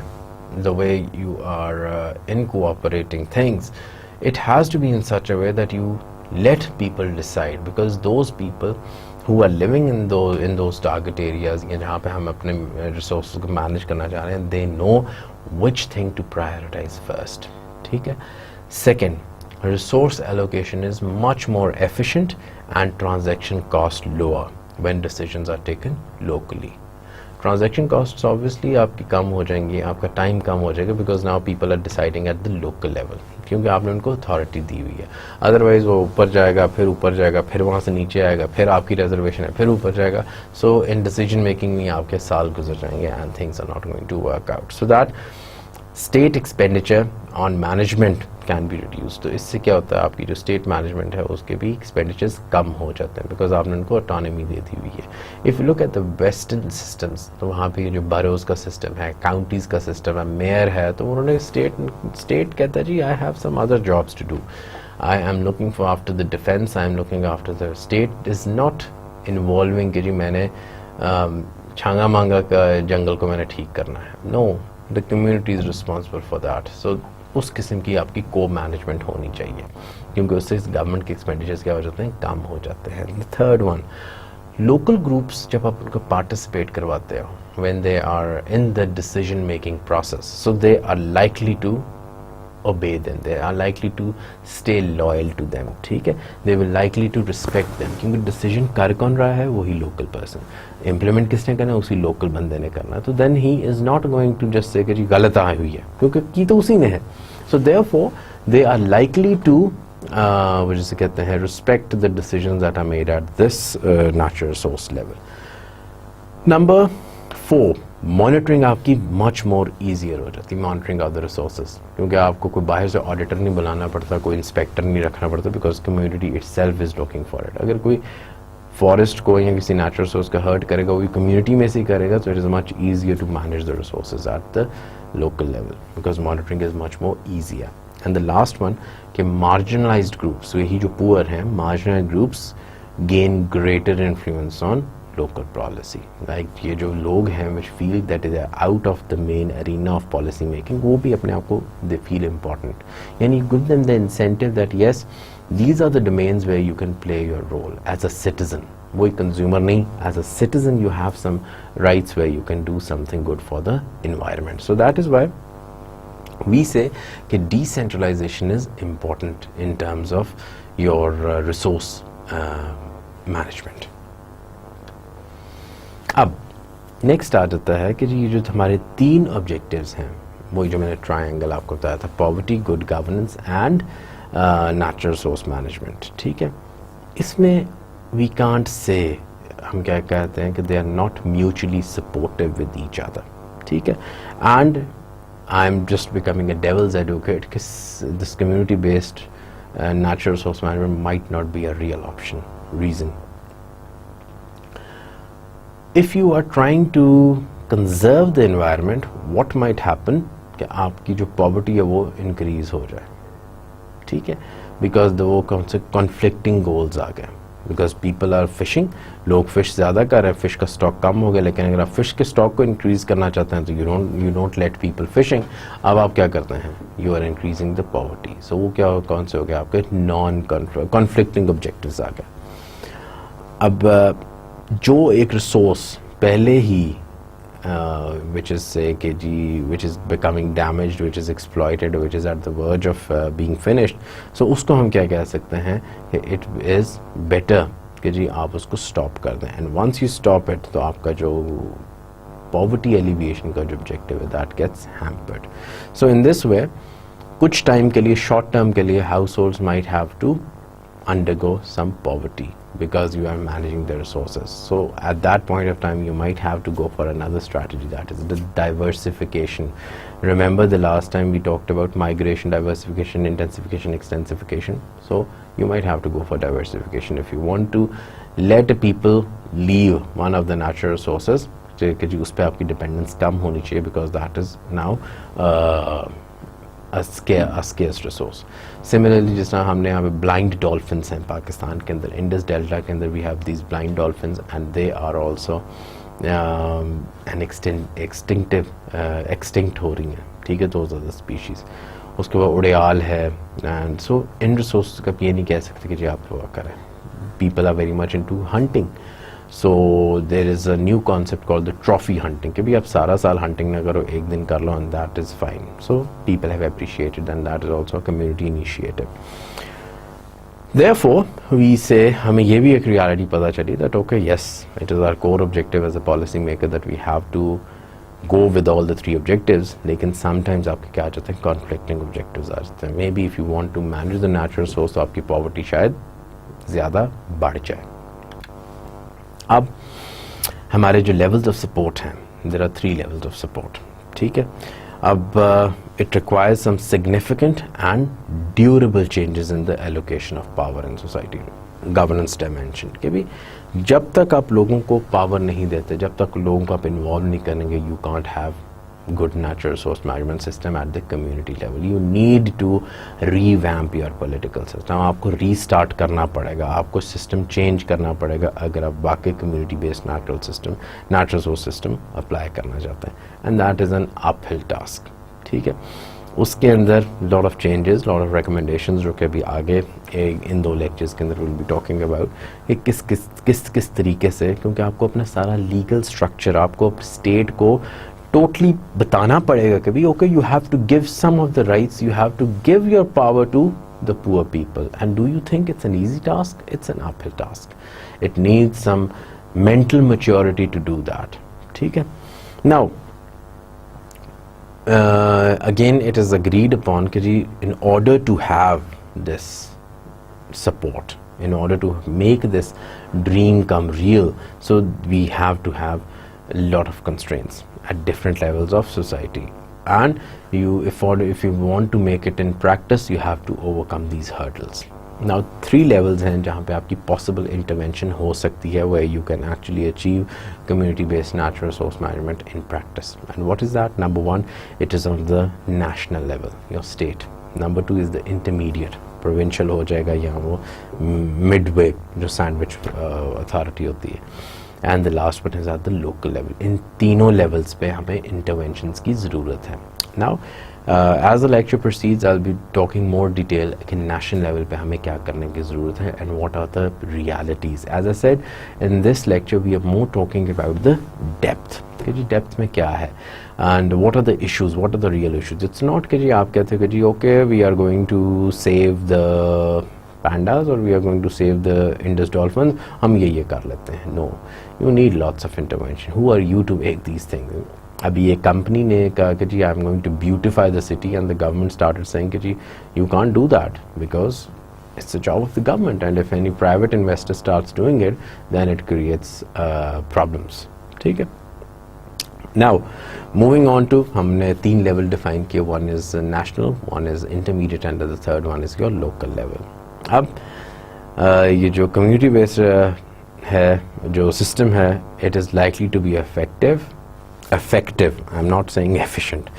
the way you are incorporating things, it has to be in such a way that you let people decide, because those people who are living in those target areas जहाँ पे हम अपने resources को manage करना चाह रहे हैं, they know which thing to prioritize first. ठीक है. Second, resource allocation is much more efficient and transaction cost lower when decisions are taken locally. Transaction costs obviously आपकी कम हो जाएंगी, आपका टाइम कम हो जाएगा, because now people are deciding at the local level, क्योंकि आपने उनको अथॉरिटी दी हुई है. अदरवाइज वो ऊपर जाएगा, फिर ऊपर जाएगा, फिर वहाँ से नीचे आएगा, फिर आपकी रिजर्वेशन है, फिर ऊपर जाएगा. सो इन डिसीजन मेकिंग में आपके साल गुजर जाएंगे and things are not going to work out. So that state expenditure on management can be reduce. तो इससे क्या होता है, आपकी जो स्टेट मैनेजमेंट है उसके भी एक्सपेंडिचर्स कम हो जाते हैं, बिकॉज आपने उनको ऑटोनॉमी दे दी हुई है. If you look at the western systems, तो वहाँ पे जो बरोज का सिस्टम है, काउंटीज़ का सिस्टम है, मेयर है, तो उन्होंने स्टेट कहता है जी I have some other jobs to do, I am looking for after the defence, I am looking after the state is not involving कि जी मैंने छांगा मांगा का जंगल को मैंने ठीक करना है. No, the community is responsible for that. So उस किस्म की आपकी को मैनेजमेंट होनी चाहिए, क्योंकि उससे गवर्नमेंट के एक्सपेंडिचर्स क्या हो जाते हैं, कम हो जाते हैं. थर्ड वन, लोकल ग्रुप्स जब आप उनको पार्टिसिपेट करवाते हो, when they are in the decision making process, so they are likely to obey them, they are likely to stay loyal to them. ठीक है, they will likely to respect them, क्योंकि decision कर कौन रहा है, वही लोकल पर्सन. इम्प्लीमेंट किसने करना है, उसी लोकल बंदे ने करना है. तो then he is not going to just say कि जी गलत आई हुई है, क्योंकि की तो उसी ने है. So therefore they are likely to वो जिसे कहते हैं respect the decisions that are made at this natural resource level. Number 4, monitoring आपकी मच मोर ईजियर हो जाती है, मॉनिटरिंग ऑफ द रिसोर्सेज, क्योंकि आपको कोई बाहर से ऑडिटर नहीं बुलाना पड़ता, कोई इंस्पेक्टर नहीं रखना पड़ता, because community itself is looking for it. अगर कोई फॉरेस्ट को या किसी नेचुरल रिसोर्स का हर्ट करेगा, वो कम्युनिटी में से ही करेगा, तो it is much easier to manage the resources at the local level, because monitoring is much more easier. And the last one कि मार्जिनलाइज्ड ग्रुप्स, यही जो पुअर हैं, marginalised groups gain greater influence on local policy. Like ये जो लोग हैं which feel that they are out of the main arena of policy making, वो भी अपने आप को they feel important. यानी give them the incentive that yes, these are the domains where you can play your role as a citizen. वो एक consumer नहीं, as a citizen you have some rights where you can do something good for the environment. So that is why we say कि decentralization is important in terms of your resource management. अब next आ जाता है कि जी ये जो हमारे 3 objectives हैं, वही जो मैंने ट्रायंगल आपको बताया था, poverty, good governance and natural resource management. ठीक है, इसमें वी कांट से, हम क्या कहते हैं कि they are not mutually supportive with each other. ठीक है, and I am just becoming a devil's advocate कि this community based natural resource management might not be a real option. Reason, if you are trying to conserve the environment, what might happen कि आपकी जो poverty है वो increase हो जाए. ठीक है, because वो कौन से conflicting goals आ गए, because people are fishing, लोग fish ज़्यादा कर रहे हैं, fish का stock कम हो गया, लेकिन अगर आप fish के stock को increase करना चाहते हैं तो you don't let people fishing. अब आप क्या करते हैं, you are increasing the poverty. So वो क्या कौन से हो गए आपके non-conflicting objectives आ गए. अब जो एक रिसोर्स पहले ही which is say कि जी which is becoming damaged, which is exploited, which is at the verge of being finished, so उसको हम क्या कह सकते हैं कि it is better कि जी आप उसको stop कर दें. And once you stop it, तो आपका जो poverty alleviation का जो objective है that gets hampered. So in this way कुछ time के लिए, short term के लिए households might have to undergo some poverty because you are managing the resources. So at that point of time, you might have to go for another strategy, that is the diversification. Remember the last time we talked about migration, diversification, intensification, extensification. So you might have to go for diversification if you want to let the people leave one of the natural resources कि जी उस पर आपकी dependence कम होनी चाहिए, because that is now a scarce resource. Similarly, जिस तरह हमने यहाँ पे blind dolphins हैं पाकिस्तान के अंदर, Indus Delta के अंदर we have these blind dolphins and they are also an extinct हो रही हैं, ठीक है, those are the species. उसके बाद उड़ियाल है, and so in resources का ये नहीं कह सकते कि जी आप वो करें. People are very much into hunting. So there is a new concept called the trophy hunting कि भी आप सारा साल hunting ना करो, एक दिन कर लो, and that is fine. So people have appreciated, and that is also a community initiative. Therefore we say हमें ये भी एक reality पता चली that okay, yes, it is our core objective as a policy maker that we have to go with all the three objectives, लेकिन sometimes आपके क्या आ जाते हैं, conflicting objectives आ जाते हैं. Maybe if you want to manage the natural resource तो आपकी poverty शायद ज़्यादा बढ़ जाए. अब हमारे जो levels of support हैं, there are 3 levels of support, ठीक है. अब it requires some significant and durable changes in the allocation of power in society. Governance dimension कि भी जब तक आप लोगों को power नहीं देते, जब तक लोगों को आप involve नहीं करेंगे, you can't have good natural resource management system at the community level. You need to revamp your political system. आपको restart करना पड़ेगा, आपको system change करना पड़ेगा अगर आप वाकई community based natural resource system apply करना चाहते हैं, and that is an uphill task, ठीक है. उसके अंदर lot of changes, lot of recommendations जो कि अभी आगे इन 2 lectures के अंदर we'll be talking about कि किस तरीके से, क्योंकि आपको अपना सारा legal structure, आपको state को totally बताना पड़ेगा कि भी okay, you have to give some of the rights, you have to give your power to the poor people. And do you think it's an easy task? It's an uphill task. It needs some mental maturity to do that, ठीक है. Now again it is agreed upon कि जी in order to have this support, in order to make this dream come real, so we have to have a lot of constraints at different levels of society, and if you want to make it in practice, you have to overcome these hurdles. Now 3 levels हैं जहाँ पे आपकी possible intervention हो सकती है, where you can actually achieve community based natural resource management in practice. And what is that? Number 1, it is on the national level, your state. Number 2 is the intermediate, provincial हो जाएगा या वो midway जो sandwich authority होती है. And the last one is at the local level. इन तीनों levels पे हमें interventions की ज़रूरत है. Now as the lecture proceeds, I'll be talking more detail कि national level पे हमें क्या करने की ज़रूरत है and what are the realities. As I said, in this lecture we are more talking about the depth. कि जी depth में क्या है and what are the issues, what are the real issues. It's not कि जी आप कहते हो कि जी okay, we are going to save the pandas or we are going to save the Indus dolphins, हम ये कर लेते हैं. No, you need lots of intervention. Who are you to make these things? अभी एक कंपनी ने कहा कि जी I am going to beautify the city, and the government started saying कि जी you can't do that because it's the job of the government, and if any private investor starts doing it, then it creates problems, ठीक है. Now moving on to हमने 3 level define किए. One is national, one is intermediate, and the third one is your local level. अब ये जो community based है, जो system है, it is likely to be effective. I'm not saying efficient,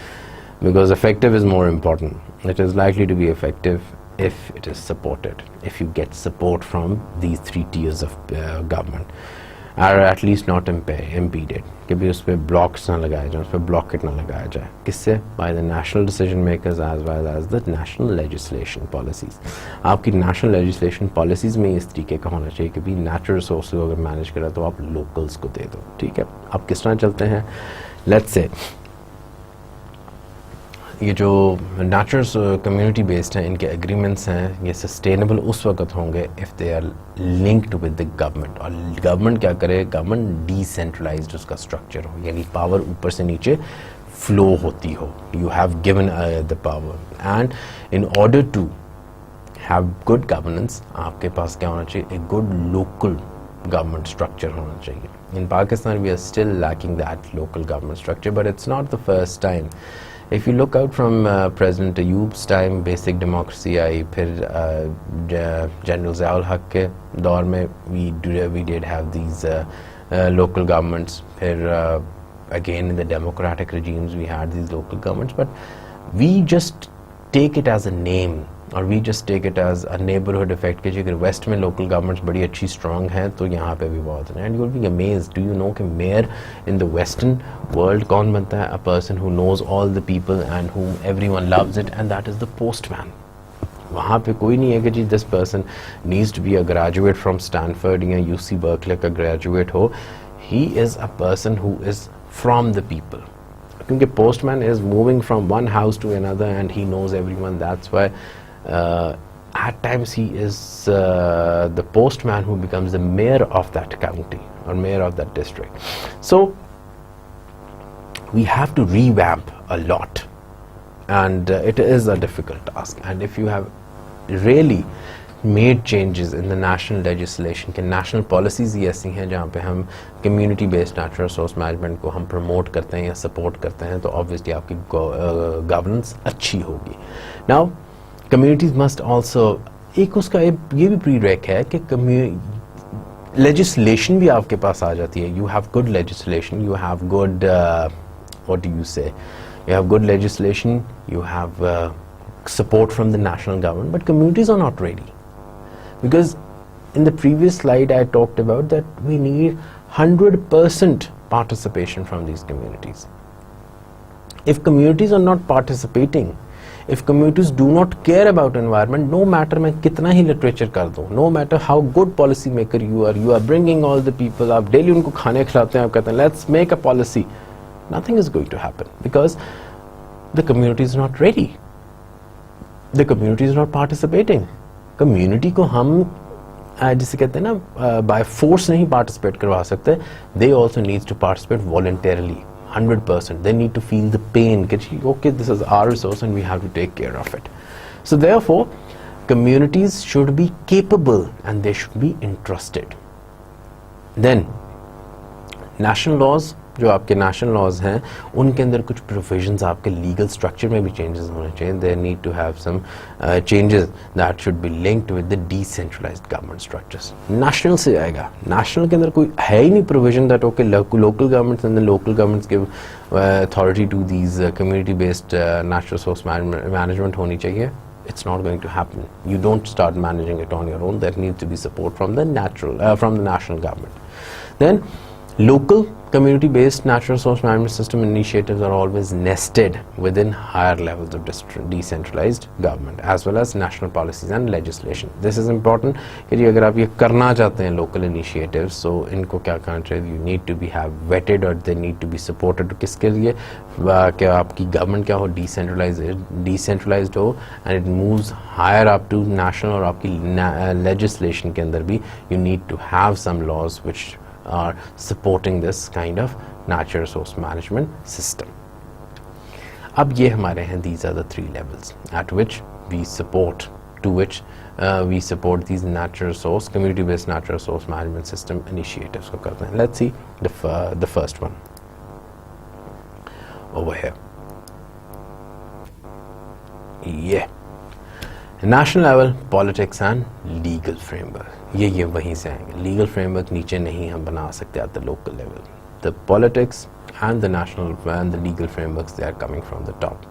because effective is more important. It is likely to be effective if it is supported, if you get support from these 3 tiers of government, or at least not impeded. कि भी उस पर blocks ना लगाए जाए, उस पर blockade ना लगाया जाए. किससे? By the national decision makers as well as the national legislation policies. आपकी national legislation policies में इस तरीके का होना चाहिए कि भी natural resources अगर manage करा तो आप locals को दे दो, ठीक है. अब किस तरह चलते हैं? Let's say ये जो natural community based हैं, इनके agreements हैं, ये sustainable उस वक्त होंगे if they are linked with the government. और government क्या करे? Government decentralized उसका structure हो, यानी power ऊपर से नीचे flow होती हो. You have given the power, and in order to have good governance, आपके पास क्या होना चाहिए, एक गुड लोकल government structure होना चाहिए. In Pakistan we are still lacking that local government structure, but it's not the first time. If you look out from President Ayub's time, basic democracy आई, फिर General Ziaul Haq के दौर में we did have these local governments, फिर again in the democratic regimes we had these local governments, but we just take it as a name, और we just take it as a neighbourhood effect कि अगर waste में local governments बड़ी अच्छी strong हैं तो यहाँ पे भी बहुत हैं. And you will be amazed, do you know कि mayor in the western world कौन बनता है? A person who knows all the people and whom everyone loves it, and that is the postman. वहाँ पे कोई नहीं है कि जी this person needs to be a graduate from Stanford या यूसी बर्कले का ग्रेजुएट हो. He is a person who is from the people, क्योंकि postman is moving from one house to another and he knows everyone. That's why at times he is the postman who becomes the mayor of that county or mayor of that district. So we have to revamp a lot, and it is a difficult task. And if you have really made changes in the national legislation, कि national policies ही ऐसी हैं जहाँ पे हम community based natural resource management को हम promote करते हैं या support करते हैं, तो obviously आपकी governance अच्छी होगी. Now communities must also, एक उसका ये भी प्रीरेक है कि legislation भी आपके पास आ जाती है. You have good legislation, you have good what do you say, you have good legislation, you have support from the national government, but communities are not ready. Because in the previous slide I talked about that we need 100% participation from these communities. If communities are not participating, if communities do not care about environment, no matter मैं कितना ही literature कर दूँ, no matter how good policy maker you are bringing all the people, आप daily उनको खाने खिलाते हैं, आप कहते हैं let's make a policy, nothing is going to happen because the community is not ready, the community is not participating. Community को हम जिसे कहते हैं ना by force नहीं participate करवा सकते, they also needs to participate voluntarily. 100%. They need to feel the pain. Okay, this is our resource and we have to take care of it. So therefore, communities should be capable and they should be interested. Then, national laws, जो आपके national laws हैं, उनके अंदर कुछ provisions आपके legal structure में भी changes होने चाहिए. They need to have some changes that should be linked with the decentralized government structures. National से आएगा. National के अंदर कोई है ही नहीं provision that okay local governments and the local governments give authority to these community-based natural resource management होनी चाहिए. It's not going to happen. You don't start managing it on your own. There needs to be support from the national government. Then local community-based natural resource management system initiatives are always nested within higher levels of decentralized government as well as national policies and legislation. This is important कि अगर आप ये करना चाहते हैं local initiatives, so इनको क्या करना चाहिए? You need to be have vetted or they need to be supported. किसके लिए? कि आपकी government क्या हो, decentralized हो and it moves higher up to national, और आपकी legislation के अंदर भी you need to have some laws which are supporting this kind of natural resource management system. अब ये हमारे हैं, these are the three levels at which we support, to which we support these natural resource, community-based natural resource management system initiatives को करते हैं. Let's see the first one over here. Yeah. National level politics and legal framework. ये वहीं से आएंगे. Legal framework नीचे नहीं हम बना सकते at the local level. The politics and the national and the legal frameworks, they are coming from the top.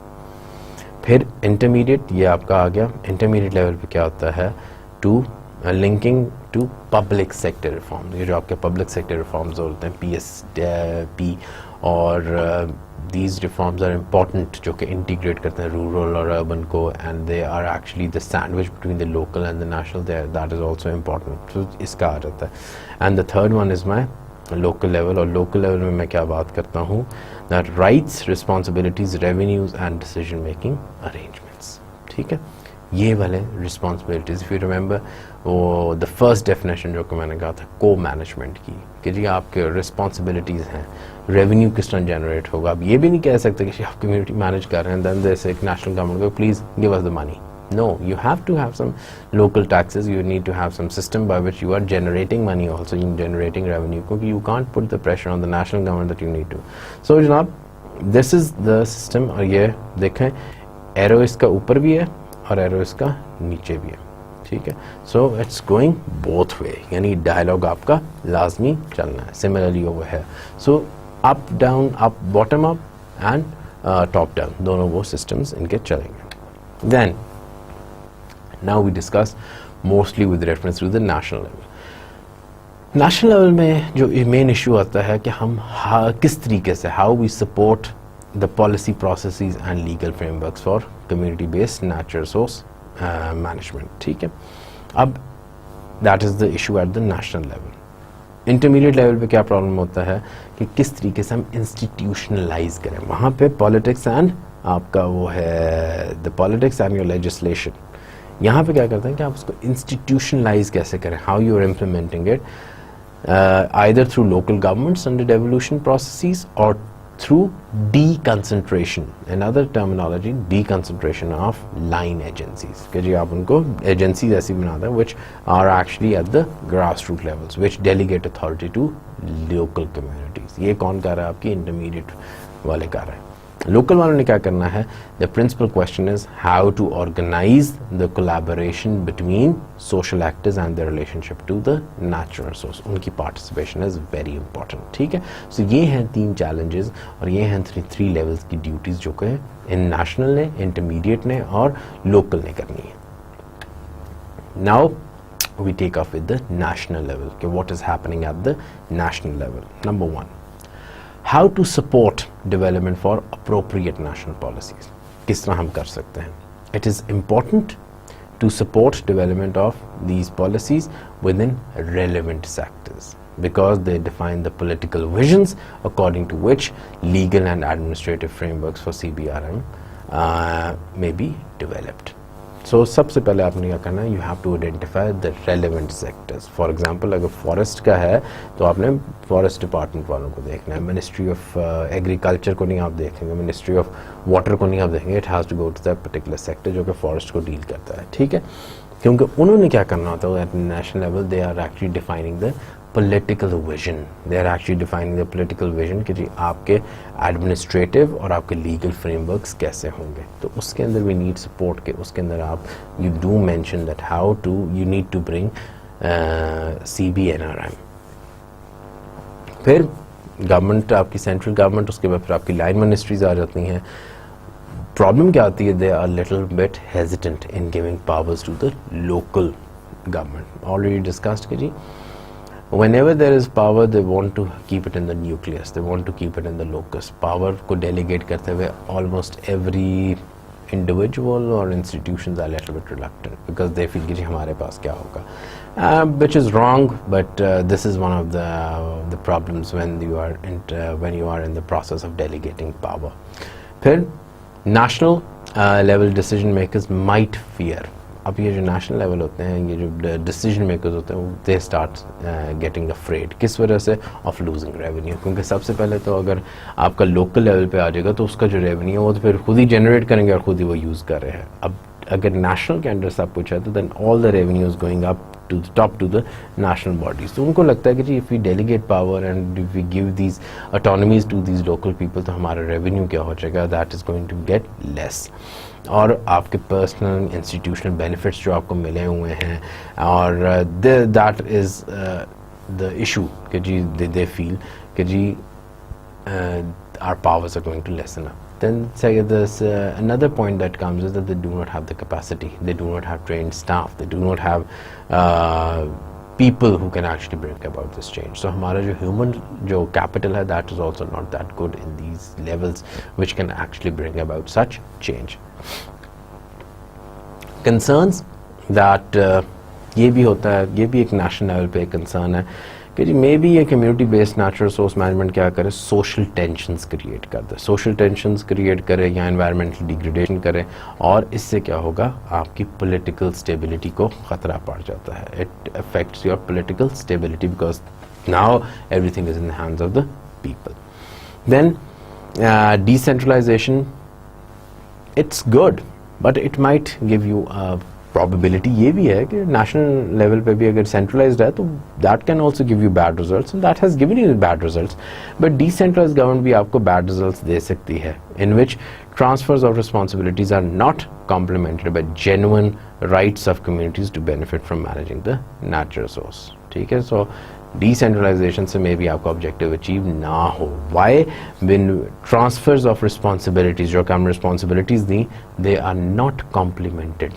फिर intermediate, ये आपका आ गया. Intermediate level पे क्या होता है? To linking to public sector reforms. ये जो आपके public sector reforms होते हैं, PSP और these reforms are important, जो कि integrate करते हैं rural और urban को, and they are actually the sandwich between the local and the national. There, that is also important. So इसका आ जाता है. And the third one is my local level, और local level में मैं क्या बात करता हूँ? That rights, responsibilities, revenues and decision making arrangements. ठीक है? ये वाले responsibilities, if you remember, वो the first definition जो कि मैंने कहा था co-management की, कि जी आपके responsibilities हैं, revenue किस तरह generate होगा. आप ये भी नहीं कह सकते कि आप community manage कर रहे हैं then they say national government को please give us the money. No, you have to have some local taxes. You need to have some system by which you are generating money, also in generating revenue, because you can't put the pressure on the national government that you need to. So जनाब, this is the system. और ये देखें, arrow इसका ऊपर भी है और arrow इसका नीचे भी है, ठीक है. So it's going both way, यानी डायलॉग आपका लाजमी चलना है. Similarly over here, so up down, up bottom up and top down, दोनों वो systems इनके चलेंगे. Then now we discuss mostly with reference to the national level. National level में जो main issue आता है कि हम किस तरीके से, how we support the policy processes and legal frameworks for community based natural resource management, ठीक है. अब that is the issue at the national level. Intermediate level पे क्या problem होता है कि किस तरीके से हम institutionalize करें. वहाँ पे politics and आपका वो है the politics and your legislation. यहाँ पे क्या करते हैं कि आप उसको institutionalize कैसे करें, how you are implementing it, either through local governments under devolution processes or through deconcentration. Another terminology, deconcentration of line agencies. कि जी आप उनको agencies ऐसी बनाते हैं which are actually at the grassroots levels, which delegate authority to local communities. ये कौन कर रहा है? आपकी intermediate वाले कर रहे हैं. लोकल वालों ने क्या करना है? The principal question is how to organise the collaboration between social actors and the relationship to the natural resource. उनकी पार्टिसिपेशन इज वेरी इंपॉर्टेंट, ठीक है. सो ये हैं 3 चैलेंजेस और ये हैं 3 लेवल्स की ड्यूटीज जो कि इन नेशनल ने, इंटरमीडिएट ने और लोकल ने करनी है. Now we take up with the national level कि what is happening at the national level. Number 1, how to support development for appropriate national policies. किस तरह हम कर सकते हैं? It is important to support development of these policies within relevant sectors because they define the political visions according to which legal and administrative frameworks for CBRM may be developed. So सबसे पहले आपने क्या करना है? You have to identify the relevant sectors. For example, अगर forest का है तो आपने forest department वालों को देखना है. Ministry of Agriculture को नहीं आप देखेंगे, Ministry of Water को नहीं आप देखेंगे. It has to go to that particular sector जो कि forest को deal करता है, ठीक है. क्योंकि उन्होंने क्या करना होता है at national level, they are actually defining the political vision. They are actually defining the political vision कि जी आपके administrative और आपके legal frameworks कैसे होंगे. तो उसके अंदर we need support के उसके अंदर आप you do mention that how to you need to bring CBNRM. फिर गवर्नमेंट, आपकी सेंट्रल गवर्नमेंट, उसके बाद फिर आपकी लाइन मिनिस्ट्रीज आ जाती हैं. प्रॉब्लम क्या आती है? They are little bit hesitant in giving powers to the local government. Already discussed कीजिए. Whenever there is power, they want to keep it in the nucleus. They want to keep it in the locus. Power को delegate करते हुए almost every individual or institutions are a little bit reluctant because they feel कि जी हमारे पास क्या होगा, which is wrong. But this is one of the problems when you are in the process of delegating power. फिर national level decision makers might fear. अब ये जो national level होते हैं, ये जो डिसीजन मेकर्स होते हैं, दे स्टार्ट गेटिंग अफ्रेड. किस वजह से? Of losing revenue. क्योंकि सबसे पहले तो अगर आपका लोकल लेवल पे आ जाएगा तो उसका जो रेवेन्यू है वो तो फिर खुद ही जनरेट करेंगे और खुद ही वो यूज़ कर रहे हैं. अब अगर नेशनल के अंडर सब कुछ है तो then all the revenue is going up to the top to the national bodies. तो उनको लगता है कि जी if we delegate power and if we give these autonomies to these local people तो हमारा revenue क्या हो जाएगा? That is going to get less. और आपके पर्सनल इंस्टीट्यूशनल बेनिफिट्स जो आपको मिले हुए हैं और दैट इज़ द इशू कि जी दे फील कि जी our powers are going to lessen up. Then say there's another point that comes is that they do not have the capacity, they do not have trained staff, they do not have people who can actually bring about this change. So हमारा जो human जो capital है, that is also not that good in these levels which can actually bring about such change. Concerns that ये भी होता है, ये भी एक national level पे concern है कि जी मे बी ये community based natural resource management क्या करे? सोशल टेंशंस क्रिएट कर दे, सोशल टेंशंस क्रिएट करे या एनवायरमेंटल डिग्रेडेशन करे और इससे क्या होगा? आपकी पॉलिटिकल स्टेबिलिटी को ख़तरा पड़ जाता है. It affects your political stability because now everything is in the hands of the people. Then decentralisation, it's good but it might give you a probability ये भी है कि national level पे भी अगर centralized है तो that can also give you bad results, and that has given you bad results. But decentralized government भी आपको bad results दे सकती है, in which transfers of responsibilities are not complemented by genuine rights of communities to benefit from managing the natural resource. ठीक है, so decentralization से maybe आपका objective achieve ना हो. Why? When transfers of responsibilities, जो काम responsibilities the, they are not complemented.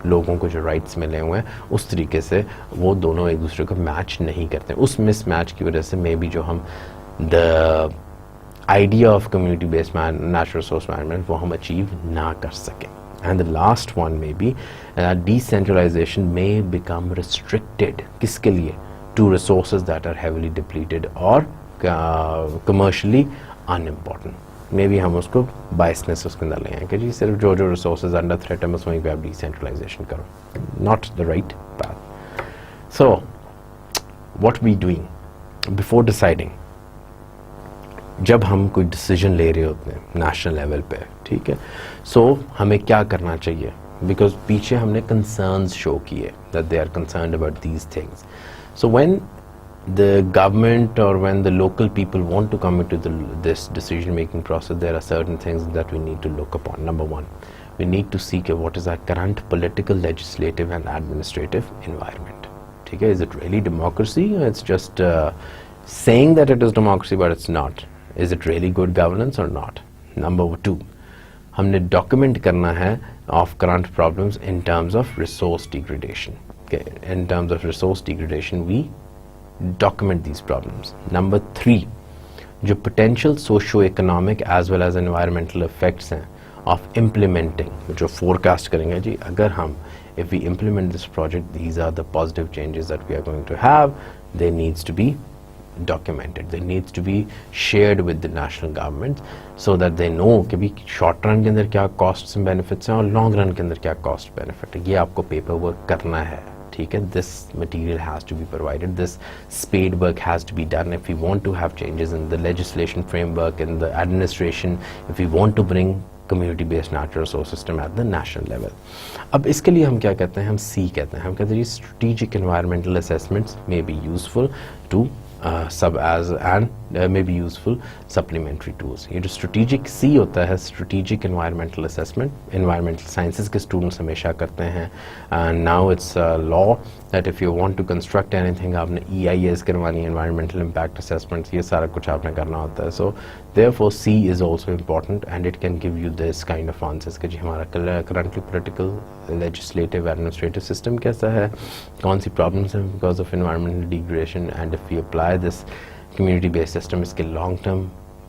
लोगों को जो राइट्स मिले हुए हैं उस तरीके से वो दोनों एक दूसरे को मैच नहीं करते. उस मिस मैच की वजह से मे बी जो हम the idea of community based natural resource management वो हम अचीव ना कर सकें. And the last one may be decentralisation may become restricted. किसके लिए? To resources that are heavily depleted और कमर्शियली अनइम्पॉर्टेंट. मे बी हम उसको बायसनेस उसके अंदर ले आए कि जी सिर्फ जो जो रिसोर्सेज अंडर थ्रेट है बस वहीं पे आप डिसेंट्रलाइजेशन करो. Not the right path. So what we doing before deciding, जब हम कोई डिसीजन ले रहे होते हैं नेशनल लेवल पे, ठीक है, सो हमें क्या करना चाहिए? बिकॉज पीछे हमने कंसर्न्स शो किए that they are concerned about these things. So when the government or when the local people want to come into this decision making process, there are certain things that we need to look upon. Number one, we need to seek what is our current political, legislative and administrative environment. Okay, is it really democracy? It's just saying that it is democracy but it's not. Is it really good governance or not? Number two, हमने document करना है of current problems in terms of resource degradation. Okay, in terms of resource degradation we document these problems. Number three, जो potential socio-economic as well as environmental effects हैं of implementing, जो forecast करेंगे जी अगर हम if we implement this project, these are the positive changes that we are going to have. They needs to be documented. They needs to be shared with the national government so that they know कि भी short run के अंदर क्या costs and benefits हैं और long run के अंदर क्या cost benefit है. ये आपको paper work करना है. ठीक है, this material has to be provided, this spade work has to be done if we want to have changes in the legislation framework, in the administration, if we want to bring community based natural resource system at the national level. अब इसके लिए हम क्या कहते हैं? हम C कहते हैं. हम कहते हैं strategic environmental assessments may be useful to may be useful supplementary tools. ये जो strategic C होता है, strategic environmental assessment, environmental sciences के students हमेशा करते हैं. And now it's a law that if you want to construct anything, आपने EIS करवानी है, environmental impact assessments, ये सारा कुछ आपने करना होता है. So therefore C is also important and it can give you this kind of answers कि जी हमारा currently political, legislative, administrative system कैसा है, कौन सी problems हैं because of environmental degradation, and if we apply this community based system इसके long term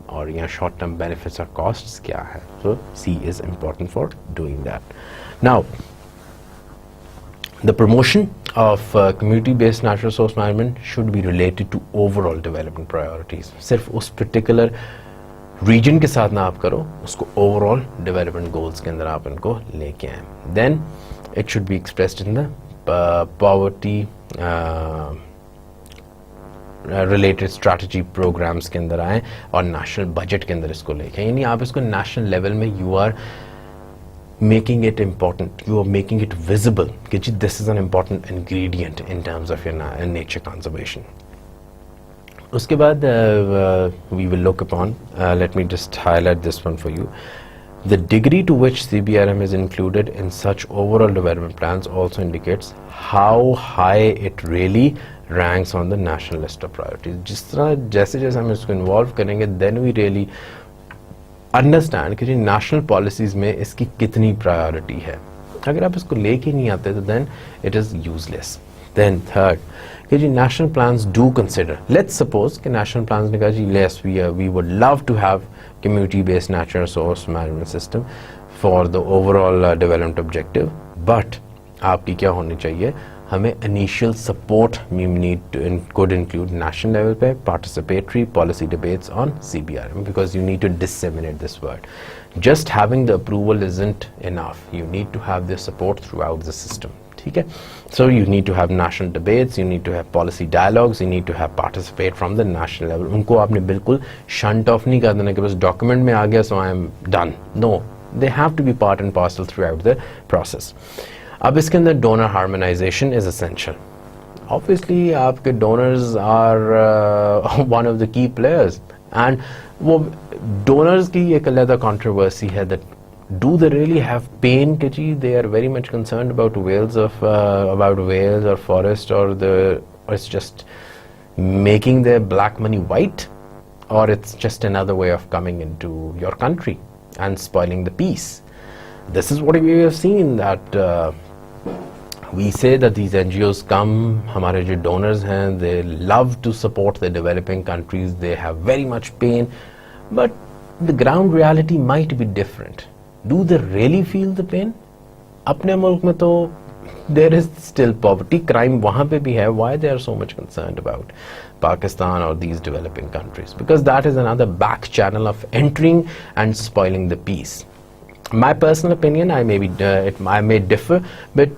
और या short term benefits or costs क्या है. So C is important for doing that. Now the promotion of community based natural resource management should be related to overall development priorities. सिर्फ उस particular region के साथ ना आप करो, उसको overall development goals के अंदर आप इनको लेके आए. Then it should be expressed in the poverty related strategy programs के अंदर आए और national budget के अंदर इसको लेके आए. यानी आप इसको national level में you are making it important, you are making it visible कि जी this is an important ingredient in terms of your nature conservation. उसके बाद we will look upon, let me just highlight this one for you. The degree to which CBRM is included in such overall development plans also indicates how high it really ranks on the national list of priorities. जिस तरह जैसे जैसे हम इसको involve करेंगे, then we really understand कि national policies में इसकी कितनी priority है. अगर आप इसको लेके नहीं आते तो then it is useless. Then third, कि जी national plans do consider. Let's suppose कि national plans ने कहा जी yes we would love to have community based natural resource management system for the overall development objective, but आपकी क्या होनी चाहिए? हमें initial support we need to could include national level पे participatory policy debates on CBRM, because you need to disseminate this word. Just having the approval isn't enough. You need to have the support throughout the system. ठीक है? So you need to have national debates, you need to have policy dialogues, you need to have participate from the national level. उनको आपने बिल्कुल shunt off नहीं कर देना कि बस document में आ गया so I am done. No, they have to be part and parcel throughout the process. अब इसके अंदर donor harmonization is essential. Obviously आपके donors are one of the key players, and वो donors की एक अलग controversy है that do they really have pain कि जी they are very much concerned about whales or forest or it's just making their black money white, or it's just another way of coming into your country and spoiling the peace. This is what we have seen, that we say that these NGOs come, हमारे जो donors हैं, they love to support the developing countries, they have very much pain, but the ground reality might be different. Do they really feel the pain? अपने मुल्क में तो there is still poverty, crime वहाँ पे भी है. Why they are so much concerned about Pakistan or these developing countries? Because that is another back channel of entering and spoiling the peace. My personal opinion, I may differ, but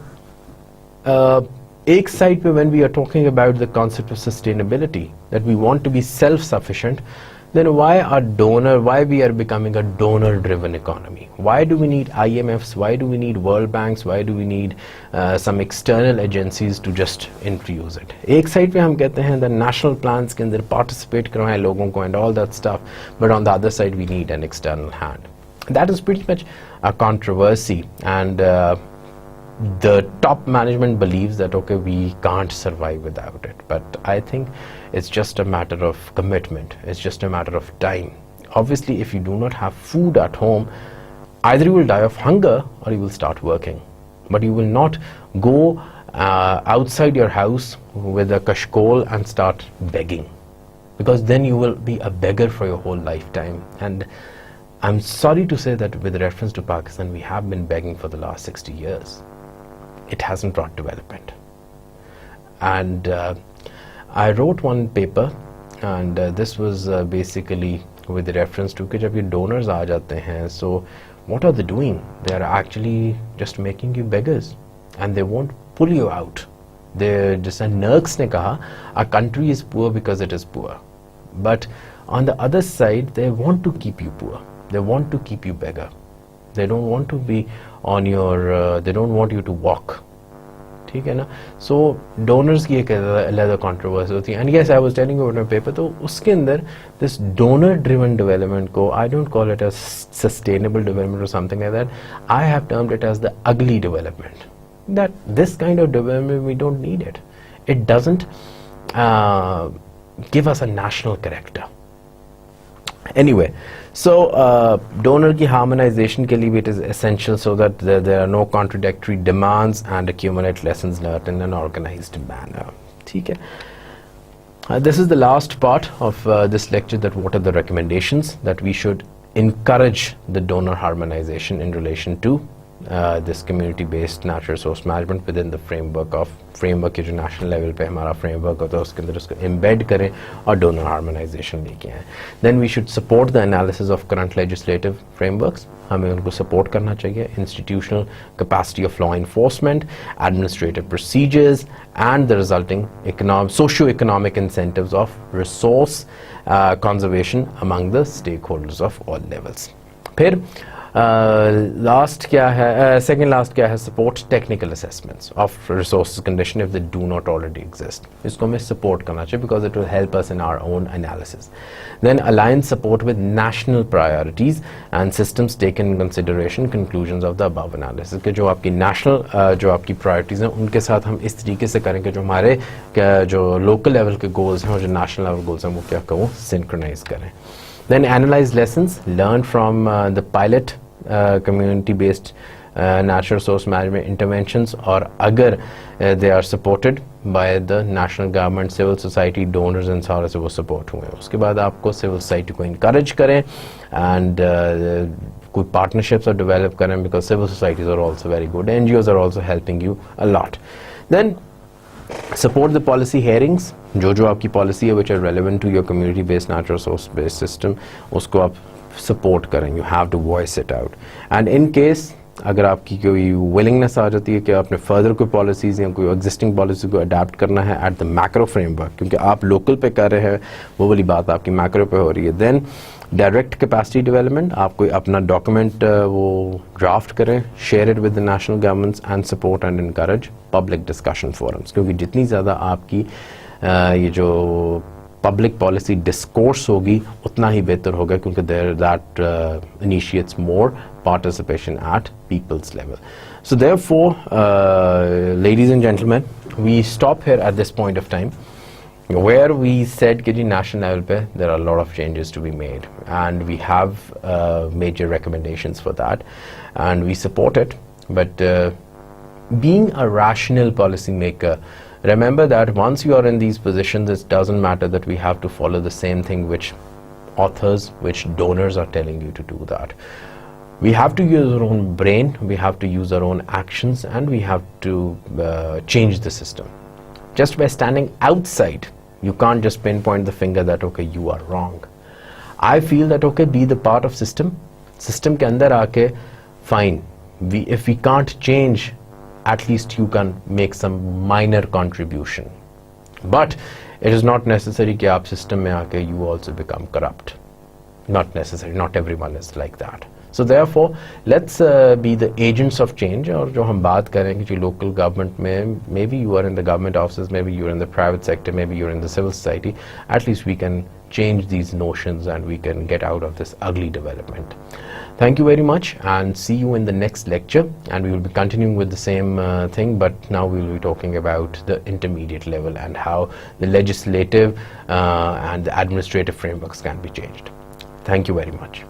एक side पे when we are talking about the concept of sustainability, that we want to be self-sufficient, then why we are becoming a donor-driven economy? Why do we need IMFs? Why do we need World Banks? Why do we need some external agencies to just introduce it? एक side पे हम कहते हैं the national plans के अंदर participate करवाएं लोगों को and all that stuff, but on the other side we need an external hand. That is pretty much a controversy, and the top management believes that okay, we can't survive without it, but I think it's just a matter of commitment, it's just a matter of time. Obviously if you do not have food at home, either you will die of hunger or you will start working, but you will not go outside your house with a kashkol and start begging, because then you will be a beggar for your whole lifetime. And I'm sorry to say that with reference to Pakistan, we have been begging for the last 60 years. It hasn't brought development. And I wrote one paper, and this was basically with reference to कि जब ये donors आ जाते हैं, so what are they doing? They are actually just making you beggars, and they won't pull you out. Just Nerks ने कहा, a country is poor because it is poor. But on the other side, they want to keep you poor. They want to keep you beggar. They don't want to be on your, they don't want you to walk. ठीक है ना? So donors की एक अलग controversy होती है. And yes, I was telling you about my paper, तो उसके अंदर this donor driven development को, I don't call it as sustainable development or something like that. I have termed it as the ugly development. That this kind of development, we don't need it. It doesn't give us a national character. Anyway, so donor ki harmonization ke liye it is essential so that there are no contradictory demands and accumulate lessons learned in an organized manner. ठीक है. This is the last part of this lecture, that what are the recommendations that we should encourage the donor harmonization in relation to this community-based natural resource management within the framework के जो national level पे हमारा framework होता है उसके अंदर उसको embed करें और donor harmonization लेके आएं. Then we should support the analysis of current legislative frameworks. हमें उनको support करना चाहिए. Institutional capacity of law enforcement, administrative procedures, and the resulting socio-economic incentives of resource conservation among the stakeholders of all levels. फिर last क्या है, second last क्या है, support technical assessments of resources condition if they do not already exist. इसको हमें support करना चाहिए because it will help us in our own analysis. Then align support with national priorities and systems taken in consideration conclusions of the above analysis. कि जो आपकी national जो आपकी priorities हैं उनके साथ हम इस तरीके से करें कि जो हमारे जो local level के goals हैं और जो national level goals हैं वो क्या करें, synchronize करें. Then analyze lessons learned from the pilot community-based natural resource management interventions, or agar they are supported by the national government, civil society, donors and सारे से वो support हुए. उसके बाद आपको civil society को encourage करें and कोई partnerships और develop करें, because civil societies are also very good. NGOs are also helping you a lot. Then support the policy hearings, जो आपकी policy है which are relevant to your community based natural resource based system, उसको आप support करें. You have to voice it out. And in case अगर आपकी कोई willingness आ जाती है कि आपने further कोई policies या कोई existing policy को adapt करना है at the macro framework, क्योंकि आप local पे कर रहे हैं, वो वाली बात आपकी macro पे हो रही है, then डायरेक्ट कैपेसिटी डेवलपमेंट, आप कोई अपना डॉक्यूमेंट वो ड्राफ्ट करें, share it with the national governments and support and encourage public discussion forums, क्योंकि जितनी ज़्यादा आपकी ये जो पब्लिक पॉलिसी डिस्कोर्स होगी उतना ही बेहतर होगा, क्योंकि there that initiates more participation at people's level. So therefore, ladies and gentlemen, we stop here at this point of time, where we said कि जी national level पे there are a lot of changes to be made, and we have major recommendations for that, and we support it. But being a rational policy maker, remember that once you are in these positions, it doesn't matter that we have to follow the same thing which authors, which donors are telling you to do that. We have to use our own brain, we have to use our own actions, and we have to change the system. Just by standing outside, you can't just pinpoint the finger that okay, you are wrong. I feel that okay, be the part of system ke andar aake, fine, if we can't change, at least you can make some minor contribution. But it is not necessary कि आप system में आके you also become corrupt. Not necessary, not everyone is like that. So therefore, let's be the agents of change. और जो हम बात करें कि local government में, maybe you are in the government offices, maybe you are in the private sector, maybe you are in the civil society, at least we can change these notions and we can get out of this ugly development. Thank you very much, and see you in the next lecture, and we will be continuing with the same thing, but now we will be talking about the intermediate level and how the legislative and the administrative frameworks can be changed. Thank you very much.